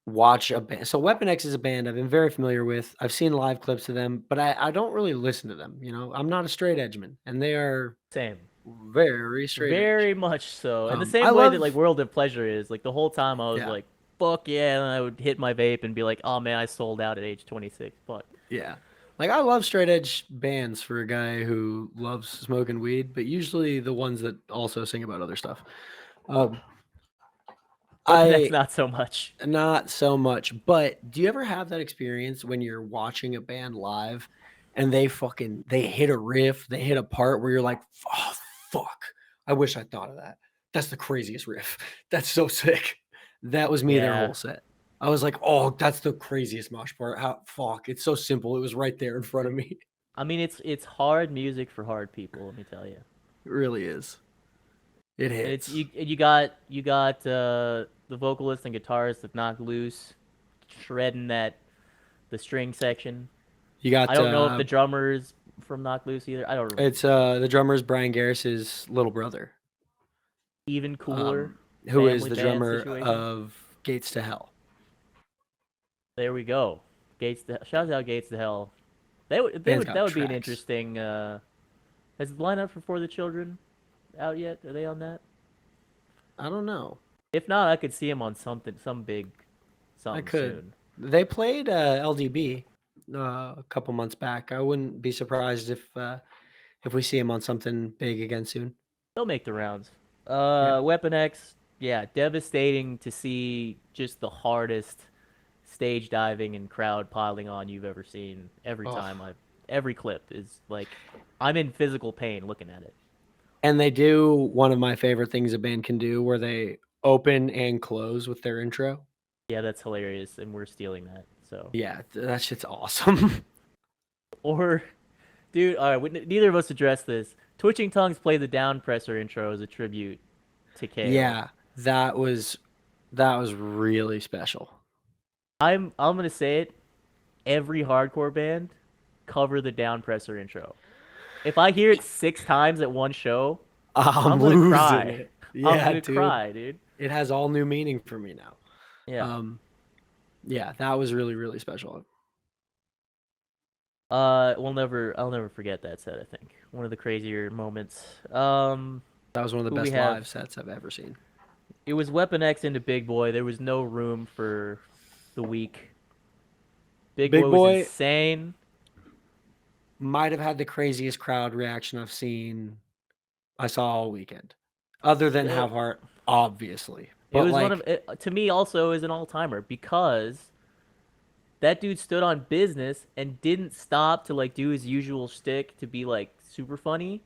watch a band? So Weapon X is a band I've been very familiar with. I've seen live clips of them, but I don't really listen to them. I'm not a straight edgeman, and they are Same. very straight edge. Very much so. And the I same way that like love, World of Pleasure is, like the whole time I was yeah, like, fuck yeah, and I would hit my vape and be like, oh man, I sold out at age 26. Fuck. yeah. Like I love straight edge bands for a guy who loves smoking weed, but usually the ones that also sing about other stuff. Um, Weapon X I not so much. Not so much, but do you ever have that experience when you're watching a band live and they hit a riff, they hit a part where you're like, "Oh, fuck. I wish I thought of that. That's the craziest riff. That's so sick." That was me their Yeah. whole set. I was like, "Oh, that's the craziest mosh part. How fuck. It's so simple. It was right there in front of me." I mean it's hard music for hard people, let me tell you. It really is. It And it's hits. you got the vocalist and guitarist that knocked loose, shredding that the string section. You I got don't know if the drummer is from Knock Loose either. I don't remember. it's the drummer's Brian Garris's little brother. Even cooler um, who is family the band drummer situation. of Gates to Hell. There we go. Shouts out Gates to Hell. Band's That got would be an tracks. interesting. Has the lineup for the Children out yet? Are they on that? I don't know. If not, I could see them on some big I something could. soon. They played LDB a couple months back. I wouldn't be surprised if we see him on something big again soon. They'll make the rounds. Yeah. Weapon X, yeah, devastating to see just the hardest stage diving and crowd piling on you've ever seen. Oh. Every clip is like I'm in physical pain looking at it. And they do one of my favorite things a band can do where they open and close with their intro. Yeah, that's hilarious, and we're stealing that. So, Yeah, that shit's awesome. or, dude, all right, neither of us addressed this. Twitching Tongues play the down presser intro as a tribute to KO. Yeah, that was really special. I'm gonna say it. Every hardcore band cover the down presser intro. If I hear it 6 times at one show, I'm I'm gonna losing cry. it. I'm Yeah, gonna dude. cry, dude. It has all new meaning for me now. Yeah. Um, yeah, that was really, really special. I'll never forget that set, I think. One of the crazier moments. That was one of the Who we best have? live sets I've ever seen. It was Weapon X into Big Boy. There was no room for the weak. Big Big Boy was Boy insane. might have had the craziest crowd reaction I saw all weekend. Other than Uh, Have Heart, obviously. It But was one of like, to me also is an all-timer because that dude stood on business and didn't stop to like do his usual shtick to be like super funny.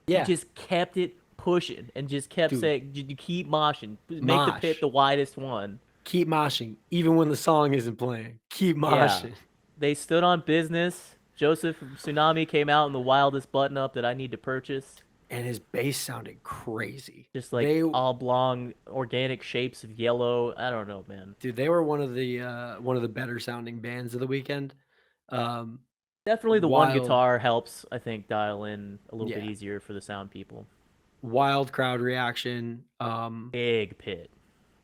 He yeah, just kept it pushing and just kept dude, saying, "You keep moshing, make the pit mosh. the widest one." Keep moshing. Even when the song isn't playing. Keep Yeah, moshing. they stood on business. Joseph from Tsunami came out in the wildest button up that I need to purchase. And his bass sounded crazy. Just like They oblong organic shapes of yellow. I don't know, man. Dude, they were one of the better sounding bands of the weekend. Um, Definitely the one wild, guitar helps, I think, dial in a little bit yeah, easier for the sound people. wild crowd reaction. Big pit.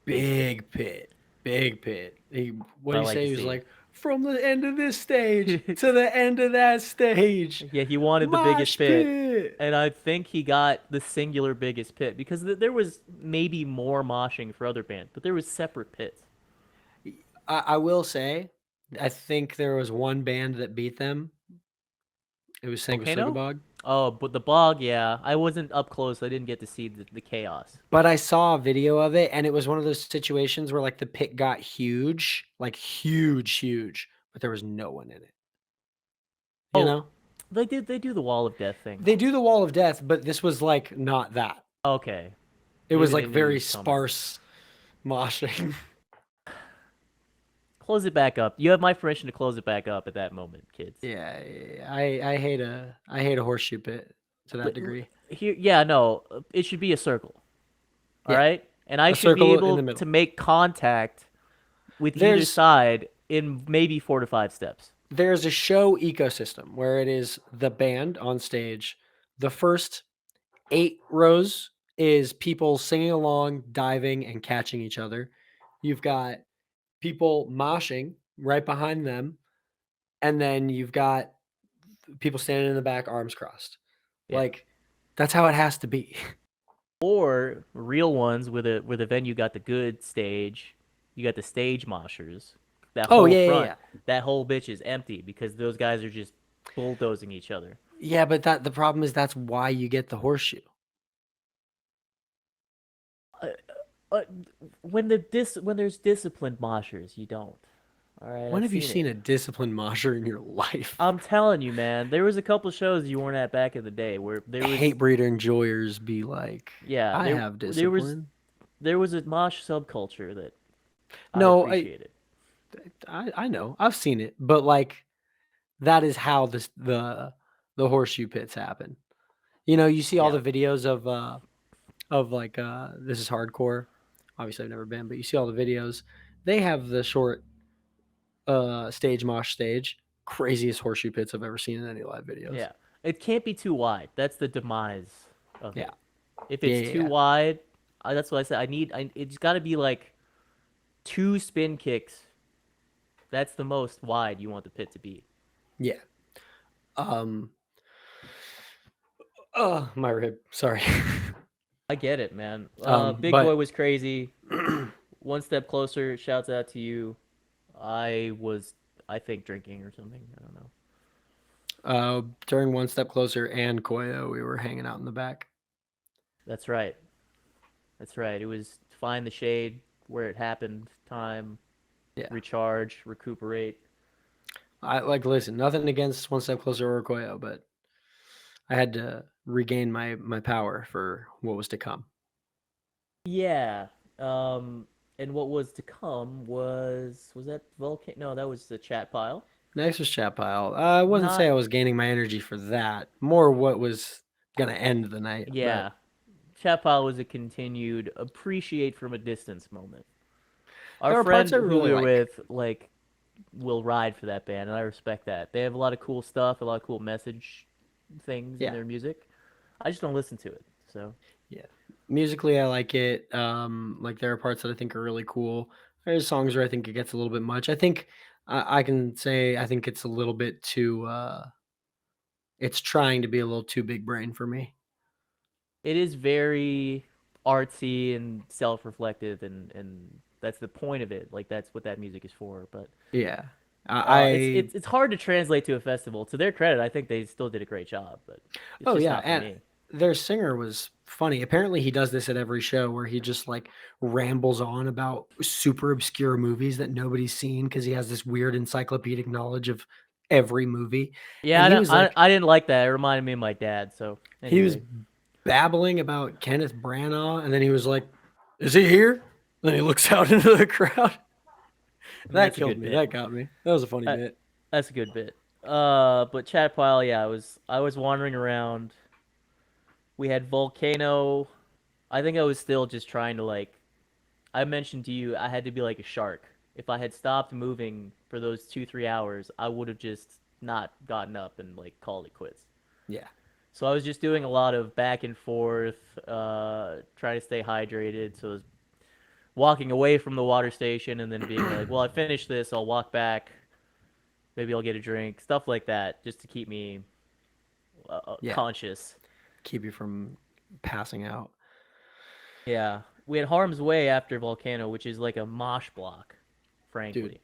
Big pit. Big pit, big pit. What I did he like say? to He was see. like, from the end of this stage to the end of that stage, Yeah, he wanted the biggest mosh pit. pit. And I think he got the singular biggest pit because there was maybe more moshing for other bands, but there was separate pits. I will say, I think there was one band that beat them. It was Volcano? Sanguisugabog. Oh, but the bog, yeah. I wasn't up close. I didn't get to see the chaos. But I saw a video of it, and it was one of those situations where like the pit got huge, like huge, huge, but there was no one in it. You Oh, know, they do the wall of death thing. they do the wall of death, but this was like not that. Okay. It was Maybe like they knew he very was coming. sparse moshing. Close it back up. You have my permission to close it back up at that moment, kids. Yeah, I hate a horseshoe pit to that degree. Here, yeah, no, it should be a circle. All Yeah, right, and I a should be circle in able the to middle. make contact with either There's side in maybe 4 to 5 steps. there's a show ecosystem where it is the band on stage. The first 8 rows is people singing along, diving, and catching each other. You've got people moshing right behind them, and then you've got people standing in the back, arms crossed. Yeah. Like that's how it has to be. Or real ones with a venue got the good stage, you got the stage moshers. That Oh whole yeah, yeah, front, yeah. that whole bitch is empty because those guys are just bulldozing each other. Yeah, but the problem is that's why you get the horseshoe. Uh, uh, when there's disciplined moshers, you don't. All right, When I've have you seen it. seen a disciplined mosher in your life? I'm telling you, man. There was a couple shows you weren't at back in the day where there was, Hate breeder enjoyers be like, yeah, I have there was discipline. there was a mosh subculture that I No, appreciated. I know. I've seen it, but like that is how the horseshoe pits happen. You know, you see all Yeah, the videos of like this is hardcore. Obviously I've never been, but you see all the videos. They have the short stage mosh stage. Craziest horseshoe pits I've ever seen in any live videos. yeah. It can't be too wide. That's the demise of Yeah. it. If Yeah, it's yeah, too yeah. wide, that's what I said. It's got to be like 2 spin kicks. That's the most wide you want the pit to be. Yeah. Um oh, my rib. Sorry. I get it, man. Big Boy But was crazy. One step closer. Shouts out to you. I was, I think, drinking or something. I don't know. during One Step Closer and Koyo, we were hanging out in the back. That's right. That's right. It was find the shade where it happened, time, Yeah. recharge, recuperate. I like listen, nothing against One Step Closer or Koyo, but I had to regain my power for what was to come. Yeah. Um, and what was to come was that volcano? No, that was the chat pile. Next was Chat Pile. I wouldn't say Not I was gaining my energy for that. More what was gonna end the night. But yeah. Chat pile was a continued appreciate from a distance moment. Our there were parts friend I who really we were like. with, will ride for that band, and I respect that. They have a lot of cool stuff, a lot of cool message. things in Yeah. their music. I just don't listen to it. So Yeah. Musically, I like it. Like there are parts that I think are really cool. There's songs where I think it gets a little bit much. I think I can say I think it's a little bit too. It's trying to be a little too big brain for me. it is very artsy and self-reflective, and that's the point of it. Like that's what that music is for. But Yeah. it's I it's hard to translate to a festival. To their credit, I think they still did a great job, but it's Oh just yeah, not for and me. their singer was funny. Apparently, he does this at every show where he just like rambles on about super obscure movies that nobody's seen because he has this weird encyclopedic knowledge of every movie. Yeah, And I he don't, was like, I didn't like that. It reminded me of my dad. So he was anyway, babbling about Kenneth Branagh, and then he was like, "Is he here?" Then he looks out into the crowd. I mean That that's a killed good me. bit. That got me. That was a funny Uh, bit. that's a good bit. But Chad Pile, yeah, I was wandering around. We had Volcano. I think I was still just trying to like. I mentioned to you I had to be like a shark. If I had stopped moving for those 2 3 hours, I would have just not gotten up and like called it quits. Yeah, So I was just doing a lot of back and forth, trying to stay hydrated. So I was walking away from the water station and then being like, well, I finished this, I'll walk back. Maybe I'll get a drink, stuff like that, just to keep me yeah. conscious. Keep you from passing out, Yeah, we had Harm's Way after Volcano, which is like a mosh block, dude. frankly.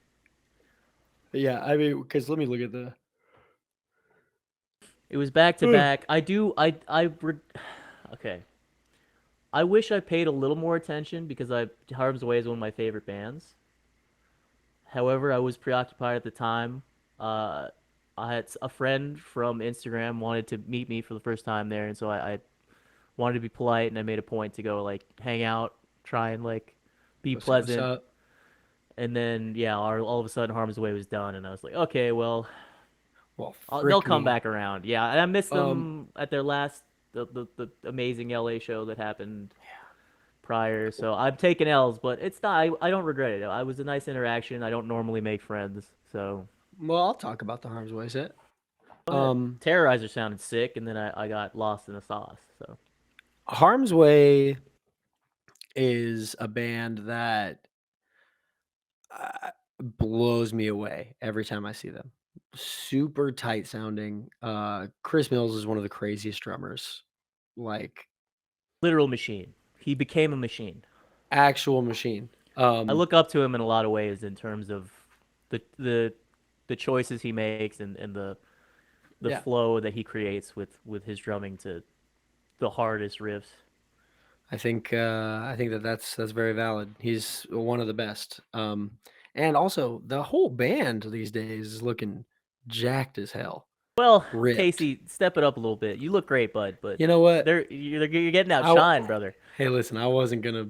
Yeah, I mean, because let me look at the. It was back to back. Okay. I wish I paid a little more attention because Harm's Way is one of my favorite bands. However, I was preoccupied at the time. Uh, I had a friend from Instagram wanted to meet me for the first time there, and so I wanted to be polite, and I made a point to go like hang out, try and like be Go say what's pleasant. up. And then yeah, all of a sudden Harm's Way was done, and I was like, okay, well, Well, they'll frick come me. back around. Yeah, and I missed Um, them at their last the amazing LA show that happened prior. So I'm taking L's, but it's not. I don't regret it. I was a nice interaction. I don't normally make friends, so well, I'll talk about the Harm's Way set. go ahead. Um, Terrorizer sounded sick, and then I got lost in the sauce. So Harm's Way is a band that blows me away every time I see them. Super tight sounding. Chris Mills is one of the craziest drummers, like literal machine. He became a machine. actual machine. I look up to him in a lot of ways in terms of the the the choices he makes and the Yeah, flow that he creates with his drumming to the hardest riffs. I think that that's very valid. He's one of the best. And also the whole band these days is looking jacked as hell, Well, ripped. Casey, step it up a little bit. You look great, bud, but You know what? you're getting I w- outshined, brother. hey, listen, I wasn't gonna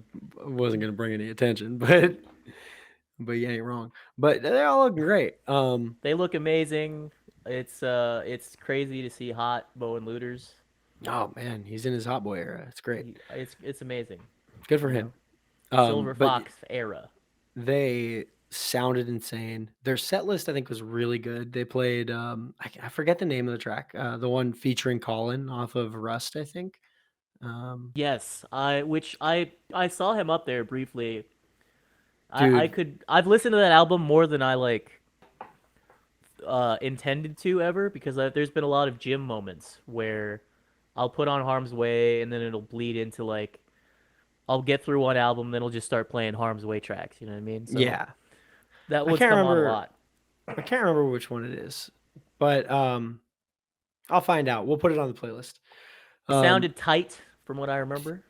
bring any attention, but you ain't wrong. But they're all looking great. They look amazing. It's crazy to see hot Bowen Looters. Oh man, he's in his hot boy era. It's great. It's amazing, Good for you him. know. Silver But Fox era. they sounded insane. Their set list, I think, was really good. They played, I forget the name of the track, the one featuring Colin off of Rust, I think. Um, Yes, I saw him up there briefly. I dude, could I've listened to that album more than I like intended to ever because there's been a lot of gym moments where I'll put on Harm's Way and then it'll bleed into like I'll get through one album, then I'll just start playing Harm's Way tracks. You know what I mean? So yeah, that I one's can't come on a remember. lot. I can't remember which one it is, but I'll find out. We'll put it on the playlist. It Um, sounded tight from what I remember.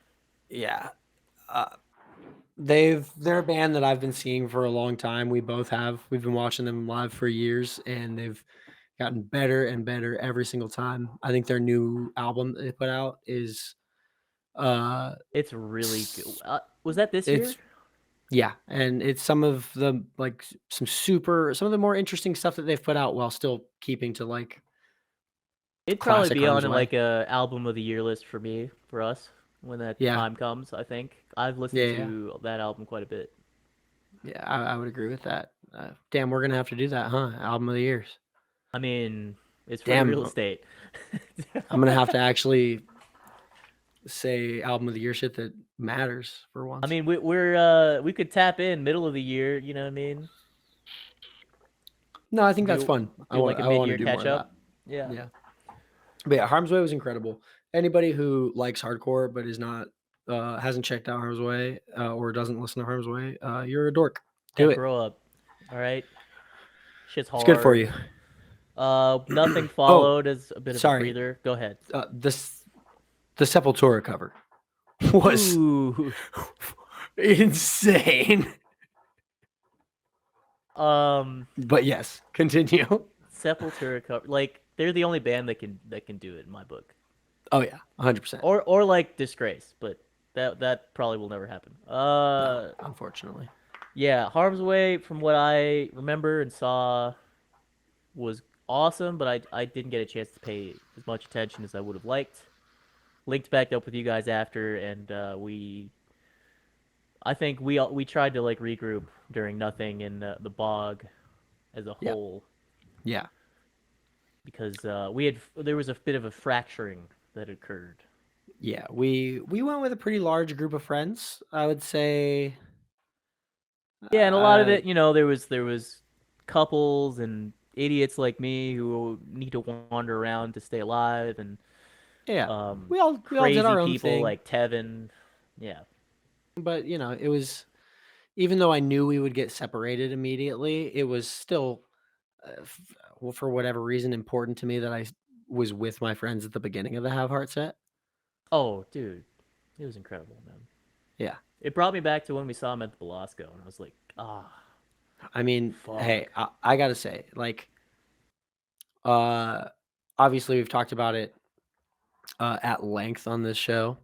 yeah, uh, they're a band that I've been seeing for a long time. We both have. We've been watching them live for years, and they've gotten better and better every single time. I think their new album that they put out is uh It's really good. s- Was that this it's year? yeah, and it's some of the like some of the more interesting stuff that they've put out while still keeping to like It'd probably classic be on Harm's Way. like a album of the year list for me, for us, when that Yeah, time comes. I think I've yeah, listened yeah, to that album quite a bit. yeah. I would agree with that. Damn, we're gonna have to do that, huh? Album of the years. I mean, It's for the real Damn, estate. I'm gonna have to actually say album of the year shit that matters for I once. mean, we could tap in middle of the year. You know what I mean? No, I think that's Do fun. do like a I want to mid-year do more catch of that. up. Yeah. Yeah. But yeah, Harm's Way was incredible. Anybody who likes hardcore but is not hasn't checked out Harm's Way or doesn't listen to Harm's Way, you're a dork. Yeah. Do it. Grow up. All right. Shit's It's good for you. hard. Nothing Oh, followed as a bit of a sorry. breather. Go ahead. This the Sepultura cover was Ooh. insane. Um, But yes, continue. Sepultura cover, like they're the only band that can do it in my book. Oh yeah, 100%. Or like Disgrace, but that probably will never happen. No, unfortunately. Yeah, Harm's Way, from what I remember and saw, was awesome, but I didn't get a chance to pay as much attention as I would have liked. Linked back up with you guys after, and I think we tried to like regroup during Nothing in the bog as a Yeah, whole, yeah, because there was a bit of a fracturing that occurred. yeah. We went with a pretty large group of friends. I would say. Yeah, and a lot of Uh, it, there was couples and idiots like me who need to wander around to stay alive, and yeah, we all did crazy our own people thing. like Tevin. Yeah. But it was, even though I knew we would get separated immediately, it was still, well, for whatever reason, important to me that was with my friends at the beginning of the Have Heart set. Oh, dude, it was incredible, man. Yeah. It brought me back to when we saw him at the Belasco, and I was like, ah, I mean, hey, fuck. I gotta say, like, uh, obviously we've talked about it at length on this show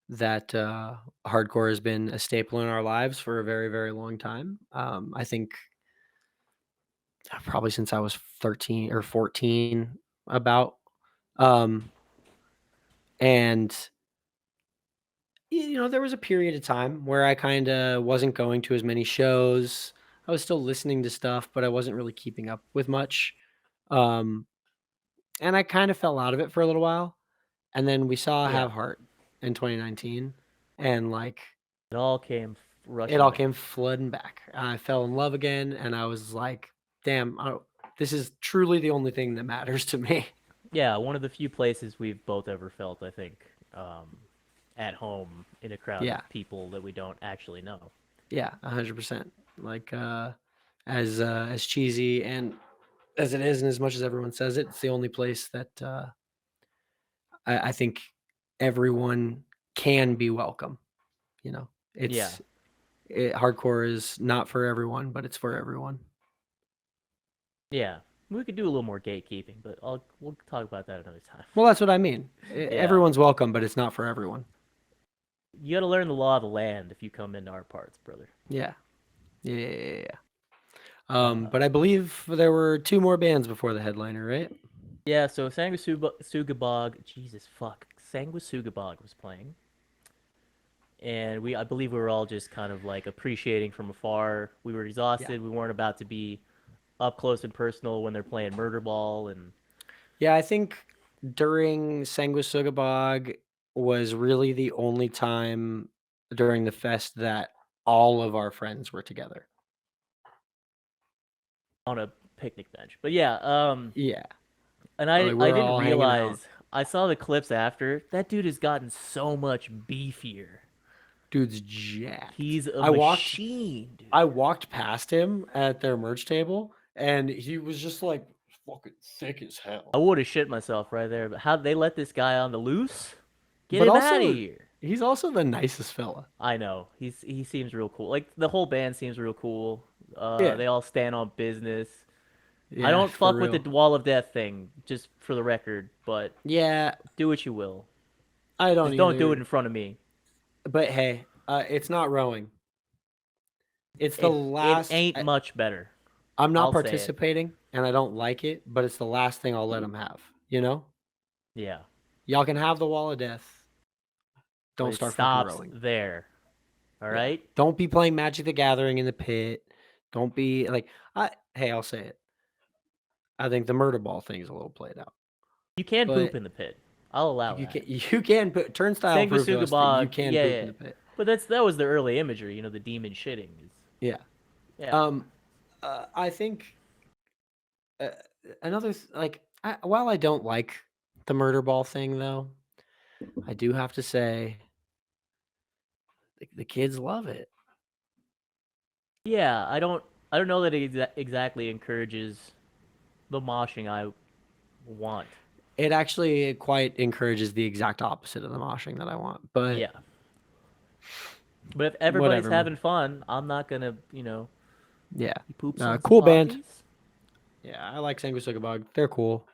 that hardcore has been a staple in our lives for a very, very long time. I think probably since I was 13 or 14, about. Um, and there was a period of time where I kind of wasn't going to as many shows. I was still listening to stuff, but I wasn't really keeping up with much. Um, and I kind of fell out of it for a little while. And then we saw Yeah, Have Heart in 2019, and like it all came it rushing all back. came flooding back. I fell in love again, and I was like, "Damn, this is truly the only thing that matters to me." Yeah, one of the few places we've both ever felt, I think, um, at home in a crowd Yeah, of people that we don't actually know. yeah, 100%. Like as cheesy and as it is, and as much as everyone says it, it's the only place that I think everyone can be welcome. You know, Yeah, hardcore is not for everyone, but it's for everyone. yeah. We could do a little more gatekeeping, but we'll talk about that another time. Well, that's what I mean. Yeah, Everyone's welcome, but it's not for everyone. you got to learn the law of the land if you come into our parts, brother. Yeah. Yeah. Yeah. Yeah, yeah. Uh, But I believe there were two more bands before the headliner, right? yeah. So Sanguisugabog, Jesus fuck, Sanguisugabog was playing, and I believe we were all just kind of like appreciating from afar. We were Yeah. exhausted. We weren't about to be up close and personal when they're playing Murder Ball, and Yeah, I think during Sanguisugabog was really the only time during the fest that all of our friends were together. on a picnic bench. But yeah, Yeah. and Like I we're didn't all hanging out. realize. I saw the clips after. That dude has gotten so much beefier. Dude's jacked. He's a I walked machine, dude. I walked past him at their merch table and he was just like fucking thick as I hell. would have shit myself right there. But how they let this guy on the loose? Get But him out of also here. he's also the nicest fella. I know. He seems real cool. Like the whole band seems real cool. Yeah. They all stand on business. I Yeah, don't for fuck with real. the wall of death thing, just for the record. But Yeah, do what you will. I don't Just don't do either. it in front of me. But hey, it's not rowing. It's the It last. ain't much better. I'm not I'll say it. participating, and I don't like it, but it's the last thing I'll let them have. You know, Yeah, y'all can have the wall of death. but Don't it start fucking stops rowing. there. All Yeah. right. Don't be playing Magic the Gathering in the pit. Don't be like, Hey, I'll say it. I think the murder ball thing is a little played out, You can poop but in the pit. I'll allow you that. can you can put turnstile prove to Sanguisuga us that you bog, can yeah, poop in yeah. the pit. But that was the early imagery. The demon shitting is, Yeah. yeah, Um. I think uh, while I don't like the murder ball thing though, I do have to say the kids love it. yeah. I don't know that it exactly encourages the moshing I want. It actually quite encourages the exact opposite of the moshing that I want. But Yeah, but if everybody's whatever, man. having fun, I'm not gonna, Yeah. you poops on some Cool band. potties. Yeah, I like Sanguisuga Bog. They're cool.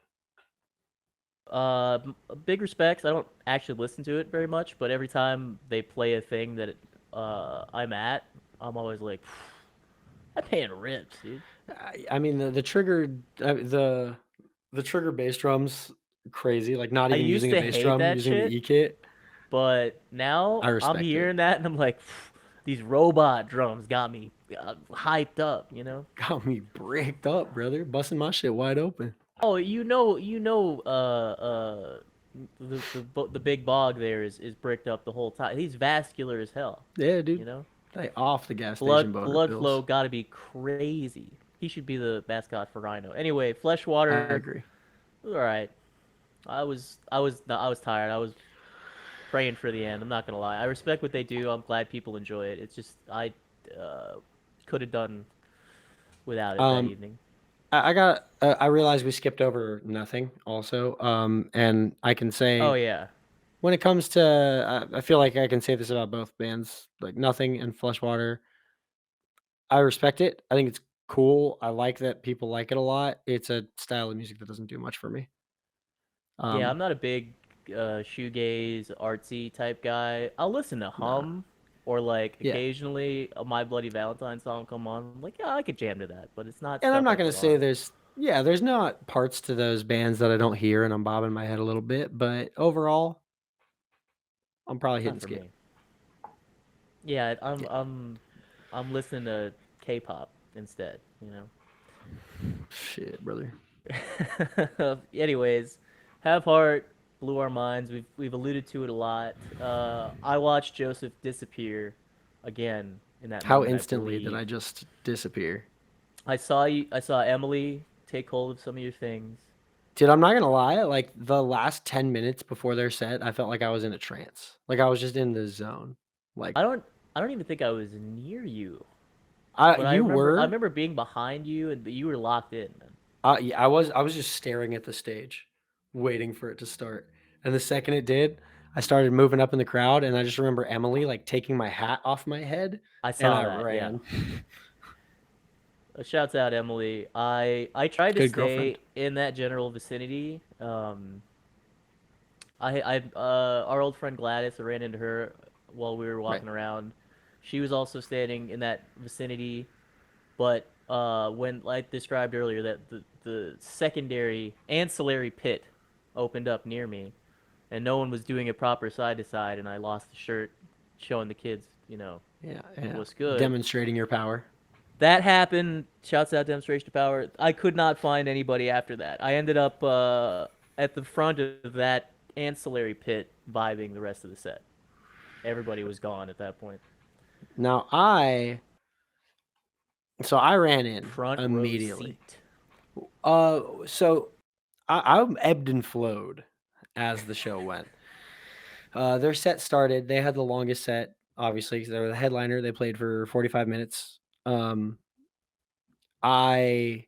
Big respects. I don't actually listen to it very much, but every time they play a thing that I'm at, I'm always like, I'm paying rips, dude. I mean the trigger the trigger bass drums crazy. Like not I even used using a to bass hate drum, that using the shit, E kit. but I now I'm respect it. hearing that and I'm like, these robot drums got me hyped up, Got me bricked up, brother. Busting my shit wide open. Oh, the big bog there is bricked up the whole time. He's vascular as hell, Yeah, you dude. know. They off the gas station boner Blood flow pills. got to be crazy. He should be the mascot for Rhino. Anyway, I Fleshwater, agree. all right. I was tired. I was praying for the end. I'm not gonna lie. I respect what they do. I'm glad people enjoy it. It's just I uh, could have done without it that Um, evening. I realized we skipped over nothing also. And I can Oh say yeah, when it comes to, I feel like I can say this about both bands, like Nothing and Fleshwater. I respect it. I think it's cool. I like that people like it a lot. It's a style of music that doesn't do much for me. yeah. I'm Um, not a big shoegaze artsy type guy. I'll listen to nah, Hum or like yeah. occasionally a My Bloody Valentine song come on. I'm like, yeah, I could jam to that, but it's not And I'm stuff I not gonna put say on. there's not parts to those bands that I don't hear and I'm bobbing my head a little bit, but overall, I'm probably Not hitting for skip. me. Yeah, Yeah. I'm listening to K-pop instead. Shit, brother. Anyways, Have Heart blew our minds. We've alluded to it a lot. I watched Joseph disappear again in that How moment. I instantly did believe I just disappear? I saw you. I saw Emily take hold of some of your things. Dude, I'm not gonna lie, like the last 10 minutes before their set, I felt like I was in a trance. Like I was just in the zone. Like I don't. I don't even think I was near you, I but you I were remember being behind you, and you were locked in. yeah, I was just staring at the stage, waiting for it to start. And the second it did, I started moving up in the crowd and I just remember Emily like taking my hat off my head I and saw I that. Yeah. ran. Shouts out Emily. I tried to Good girlfriend. stay in that general vicinity. Our old friend Gladys, I ran into her while we were Right. walking around. She was also standing in that vicinity, but when like described earlier, that the secondary ancillary pit opened up near me, and no one was doing it proper side to side, and I lost the shirt, showing the kids, Yeah, yeah. what's good. Demonstrating your power. That happened. Shouts out Demonstration of Power. I could not find anybody after that. I ended up at the front of that ancillary pit vibing the rest of the set. Everybody was gone at that point. Now I ran in Front row immediately. seat. So I'm ebbed and flowed as the show went. Their set started. They had the longest set, obviously, because they were the headliner. They played for 45 minutes. Um, I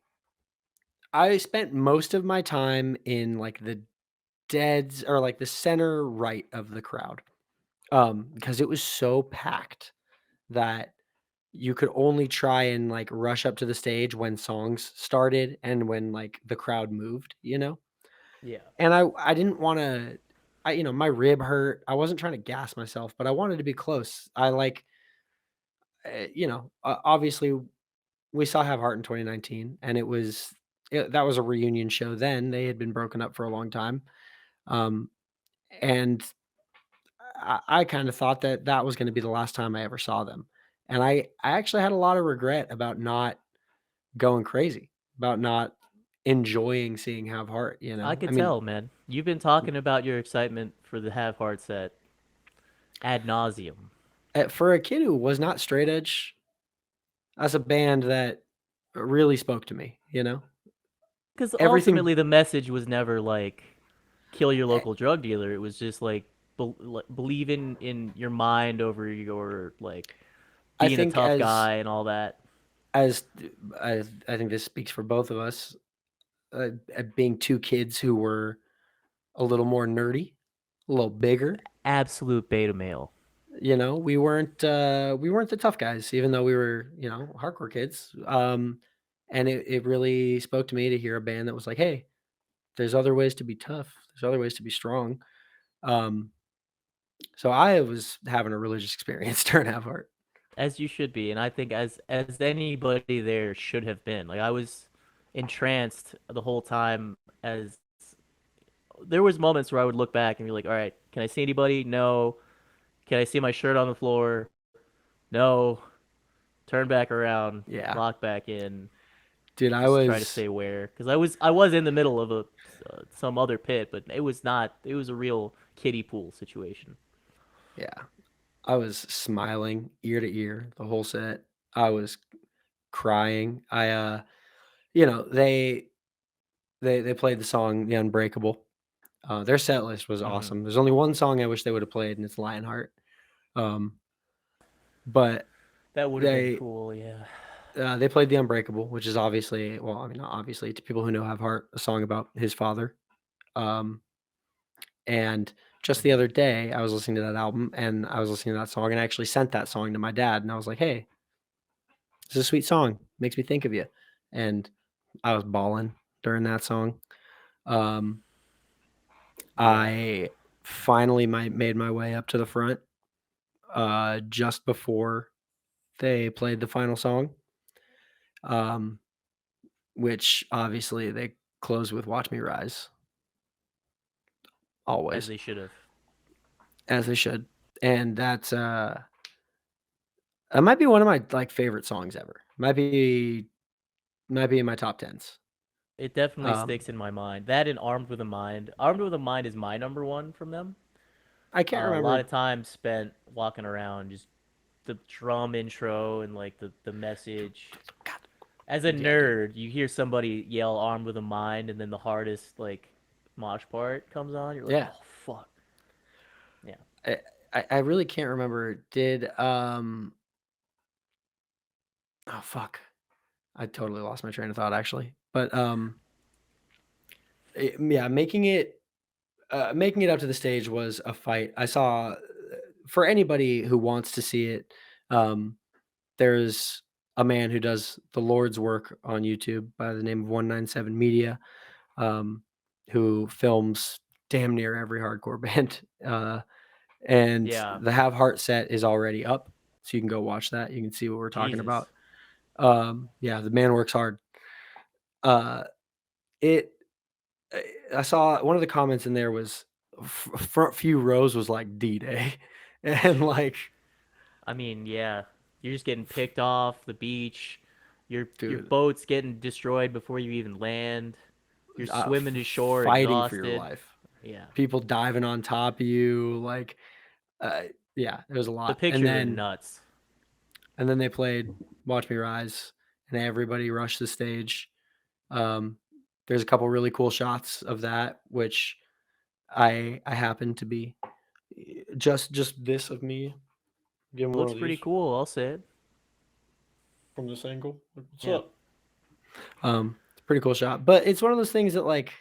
I spent most of my time in like the deads or like the center right of the crowd. Because it was so packed that you could only try and like rush up to the stage when songs started and when like the crowd moved. Yeah. And I didn't want to my rib hurt. I wasn't trying to gas myself, but I wanted to be close. I like obviously we saw Have Heart in 2019 and that was a reunion show then. They had been broken up for a long time. Um and I kind of thought that that was going to be the last time I ever saw them. And I actually had a lot of regret about not going crazy, about not enjoying seeing Have Heart. I I could mean, tell, man. You've been talking about your excitement for the Have Heart set ad nauseum. for a kid who was not straight edge, that's a band that really spoke to me. Because Everything. ultimately, the message was never like kill your eh, local drug dealer. It was just like believe in your mind over your like I being a think tough guy and all that. as I think this speaks for both of us, being two kids who were a little more nerdy, a little bigger. Absolute beta male. We weren't the tough guys, even though we were hardcore kids. And it really spoke to me to hear a band that was like, hey, there's other ways to be tough. There's other ways to be strong. Um, so I was having a religious experience during Have Heart. As you should be, and I think as anybody there should have been. Like I was entranced the whole time. As there was moments where I would look back and be like, "All right, can I see anybody? No. Can I see my shirt on the floor? No. Turn back around, Yeah, lock back in, dude, I just try to was stay aware." Because I was in the middle of a some other pit, but it was not. It was a real kiddie pool situation. yeah, I was smiling ear to ear the whole set. I was crying. They played the song "The Unbreakable." Their set list was Hmm. awesome. There's only one song I wish they would have played, and it's Lionheart. Um, but That would have been they cool. Yeah. they played "The Unbreakable," which is obviously, well, I mean, not obviously, to people who know Have Heart, a song about his father. Um, and just the Hmm. other day, I was listening to that album, and I was listening to that song, and I actually sent that song to my dad, and I was like, "Hey, it's a sweet song. Makes me think of you." And I was bawling during that song. Um, Yeah. I finally made my way up to the front just before they played the final song, um, which obviously they close with "Watch Me Rise," As always, they should have. as they should, and that might be one of my like favorite songs ever. Might be in my top tens. It definitely Um, sticks in my mind. That and Armed with a Mind. Armed with a Mind is my number one from them. I can't A lot remember. of time spent walking around, just the drum intro and like the message. God, As a yeah, dude. nerd, you hear somebody yell "Armed with a Mind" and then the hardest like mosh part comes on. You're like, Yeah, oh fuck, yeah. I, I really can't remember. Did oh fuck, I totally lost my train of thought actually. But yeah, making it up to the stage was a fight. I saw for anybody who wants to see it. Um, there's a man who does the Lord's work on YouTube by the name of 197 Media, um, who films damn near every hardcore band. And Yeah, the Have Heart set is already up, so you can go watch that. You can see what we're talking Jesus. about. Yeah, the man works hard. Uh, it. I saw one of the comments in there was front few rows was like D-Day, and like, I mean, yeah, you're just getting picked off the beach. Your dude, boat's getting destroyed before you even land. You're swimming to shore fighting for your exhausted. life. Yeah. People diving on top of you, like, uh, yeah, it was a The lot. And pictures are then nuts. they played "Watch Me Rise," and everybody rushed the stage. Um, there's a couple really cool shots of that, which I happen to be just this of me giving one Looks of pretty these cool, I'll say it. from this angle. Like, what's Yeah. up? It's a pretty cool shot, but it's one of those things that like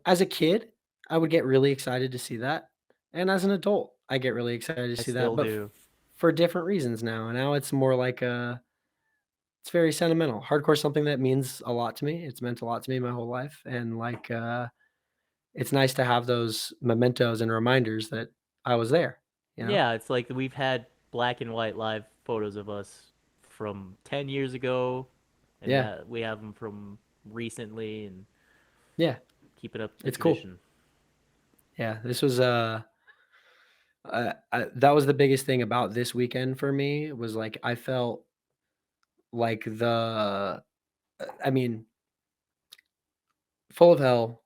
as a kid, I would get really excited to see that, and as an adult, I get really excited to I see that, still but do. for different reasons now. And now it's more like it's very sentimental. Hardcore is something that means a lot to me. It's meant a lot to me my whole life, and like it's nice to have those mementos and reminders that I was there. You know? Yeah, it's like we've had black and white live photos of us from 10 years ago, and Yeah, that we have them from recently and yeah, keeping up the it's cool. tradition. Yeah, this was that was the biggest thing about this weekend for me was like I felt like I mean Full of Hell,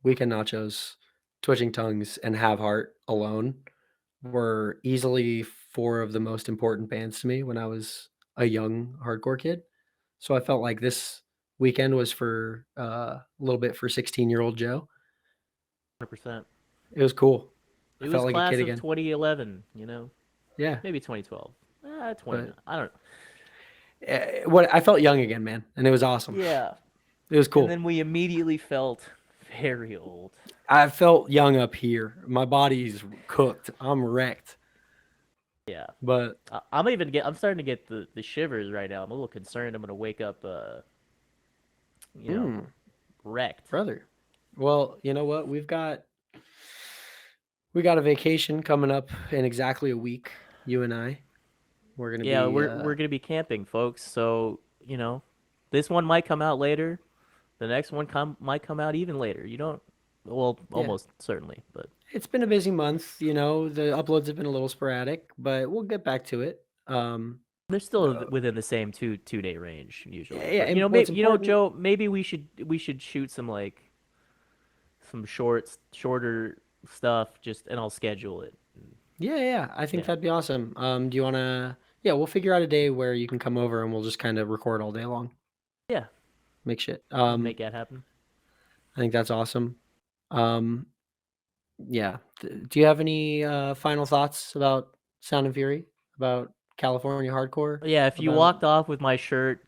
Weekend Nachos, Twitching Tongues, and Have Heart alone were easily four of the most important bands to me when I was a young hardcore kid. So I felt like this weekend was for a little bit for 16-year-old Joe. 100%. It was cool. I It felt was like a kid class of again. 2011, you know? Yeah, Maybe 2012. 20. but I don't. what I felt young again, man, and it was awesome. Yeah. It was And cool. then we immediately felt very old. I felt young up here. My body's cooked. I'm wrecked. Yeah. But I'm starting to get the shivers right now. I'm a little concerned I'm going to wake up you know, mm, wrecked. brother, well, you know what? We got a vacation coming up in exactly a week. You and I, we're gonna Yeah, be. we're going to be camping, folks. So, this one might come out later. The next one might come out even later. You don't well, Yeah, almost certainly, but it's been a busy month. The uploads have been a little sporadic, but we'll get back to it. they're still Uh, within the same 2 day range yeah, usually. yeah, But and what's maybe important? Joe, maybe we should shoot some shorter stuff just and I'll schedule it. Yeah, yeah, I think Yeah. that'd be awesome. Do you wanna? Yeah, we'll figure out a day where you can come over and we'll just kind of record all day long. Yeah, Make shit. we can make that happen. I think that's awesome. Um, yeah. Do you have any final thoughts about Sound and Fury? About California hardcore? Yeah, if you About walked off with my shirt,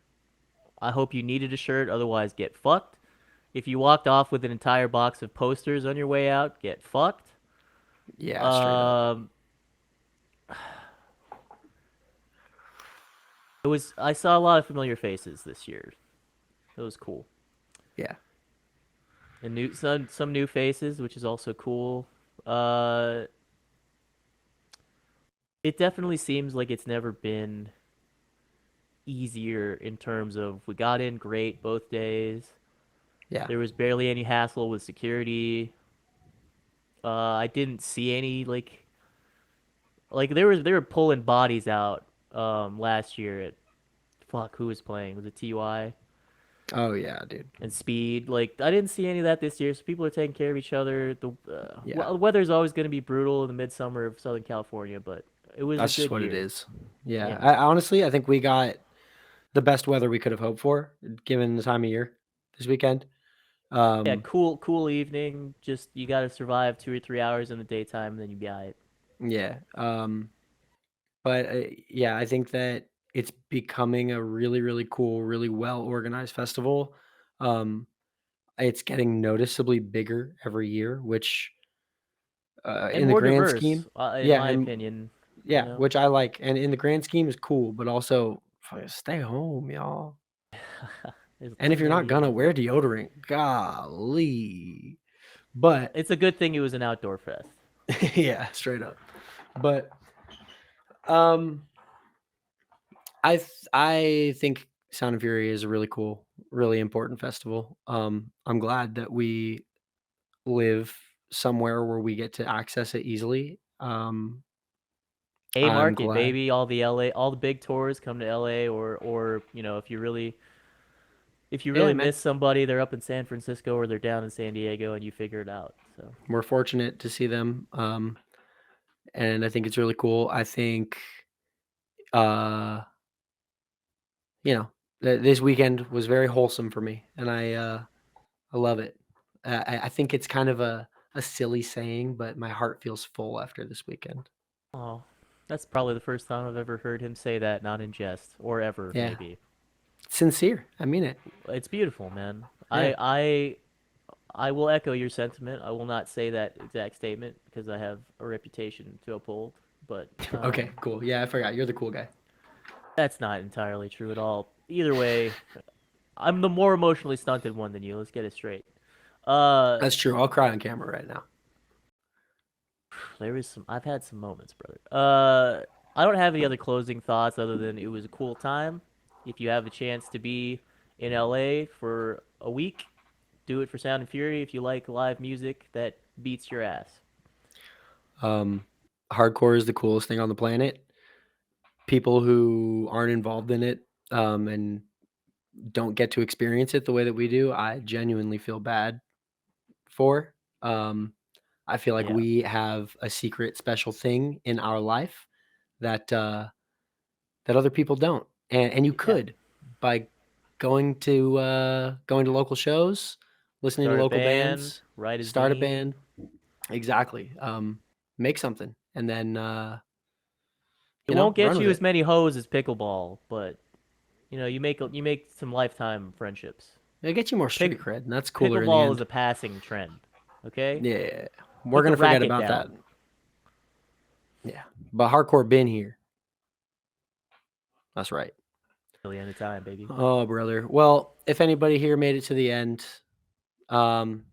I hope you needed a shirt, otherwise get fucked. If you walked off with an entire box of posters on your way out, get fucked. yeah, straight up. Um, I saw a lot of familiar faces this year. It was cool. Yeah. And some new faces, which is also cool. Uh, it definitely seems like it's never been easier in terms of we got in great both days. Yeah. There was barely any hassle with security. I didn't see any like they were pulling bodies out last year at fuck who was playing? Was it TY Oh yeah, dude. and Speed? Like I didn't see any of that this year. So people are taking care of each other. The Yeah. weather's always going to be brutal in the midsummer of Southern California, but it was a That's just good what it year. is. Yeah. Yeah. I honestly I think we got the best weather we could have hoped for given the time of year this weekend. Yeah, Um cool evening. Just you got to survive 2 or 3 hours in the daytime, and then you be alright. yeah. But yeah, I think that it's becoming a really, really cool, really well organized festival. Um, it's getting noticeably bigger every year, which And in the more grand diverse, scheme, in yeah, my and opinion. You yeah, know, which I like, and in the grand scheme is cool, but also stay home, y'all. there's And if too you're not many. gonna wear deodorant, golly. But It's a good thing it was an outdoor fest. yeah, straight up. But um, I think Sound and Fury is a really cool, really important festival. I'm glad that we live somewhere where we get to access it easily. A I'm market, glad. baby. All the big tours come to LA, or if you Hey, really man, miss somebody, they're up in San Francisco or they're down in San Diego, and you figure it out. So we're fortunate to see them, and I think it's really cool. I think, uh, this weekend was very wholesome for me, and I love it. I think it's kind of a silly saying, but my heart feels full after this weekend. oh, that's probably the first time I've ever heard him say that, not in jest or ever Yeah, maybe. sincere. I mean it. It's beautiful, man. Yeah. I will echo your sentiment. I will not say that exact statement because I have a reputation to uphold, but Okay, cool. Yeah, I forgot. You're the cool guy. that's not entirely true at all. Either way, I'm the more emotionally stunted one than you. Let's get it straight. Uh, That's true. I'll cry on camera right now. there was some. I've had some moments, brother. I don't have any other closing thoughts other than it was a cool time. If you have the chance to be in LA for a week, do it for Sound and Fury. If you like live music that beats your ass. Um, hardcore is the coolest thing on the planet. People who aren't involved in it, and don't get to experience it the way that we do, I genuinely feel bad for. I feel like Yeah, we have a secret special thing in our life that that other people don't, and you yeah. could by going to local shows, listening to Start a local band, bands, write a start a zine. band, exactly. Make something, and then It won't run get with you as it. many hoes as pickleball, but you make some lifetime friendships. It'll get you more street Pick cred, and that's cooler in the Pickleball is end. a passing trend. Okay, Yeah, we're put the gonna forget racket about that. down Yeah, but hardcore been here. That's right. till the end of time, baby. Oh, brother. Well, if anybody here made it to the end, um,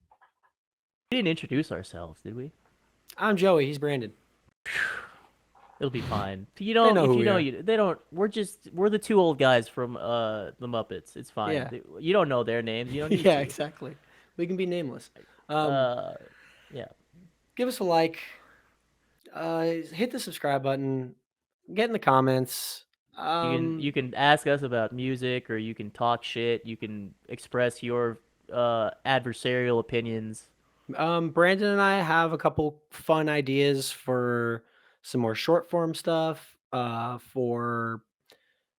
We didn't introduce ourselves, did we? I'm Joey. He's Brandon. It'll be fine. They know who we are. They don't. We're the two old guys from the Muppets. It's fine. Yeah, You don't know their names. You don't need yeah, to. exactly. We can be nameless. Um, Uh, yeah. give us a like. Hit the subscribe button. Get in the comments. You can ask us about music, or you can talk shit. You can express your adversarial opinions. Brandon and I have a couple fun ideas for some more short form stuff. For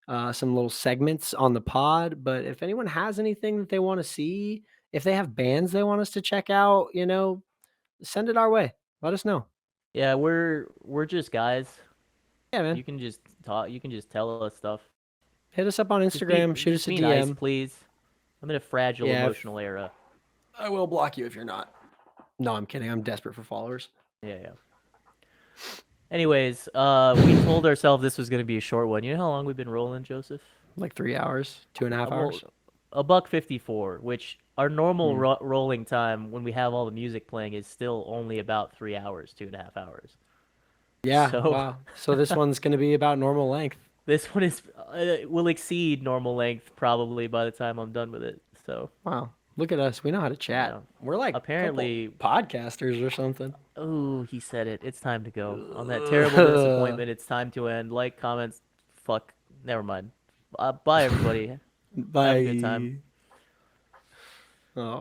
some little segments on the pod. But if anyone has anything that they want to see, if they have bands they want us to check out, send it our way. Let us know. Yeah, we're just guys. Yeah, man. You can just talk. You can just tell us stuff. Hit us up on Instagram. Shoot us Just a be nice, DM. please. I'm in a fragile Yeah, emotional era. I will block you if you're not. No, I'm kidding. I'm desperate for followers. Yeah, yeah. Anyways, we told ourselves this was gonna be a short one. You know how long we've been rolling, Joseph? Like 3 hours, 2.5 hours. Well, a buck 54, which our normal Hmm. rolling time when we have all the music playing is still only about 3 hours, 2.5 hours. Yeah, So wow. So this one's going to be about normal length. this one is will exceed normal length probably by the time I'm done with it. So Wow. Look at us. We know how to chat. yeah, We're like a couple apparently, podcasters or something. oh, he said it. It's time to go. On that terrible disappointment, it's time to end. Like, comments, fuck, never mind. Bye, everybody. Have a good time. Bye. Oh.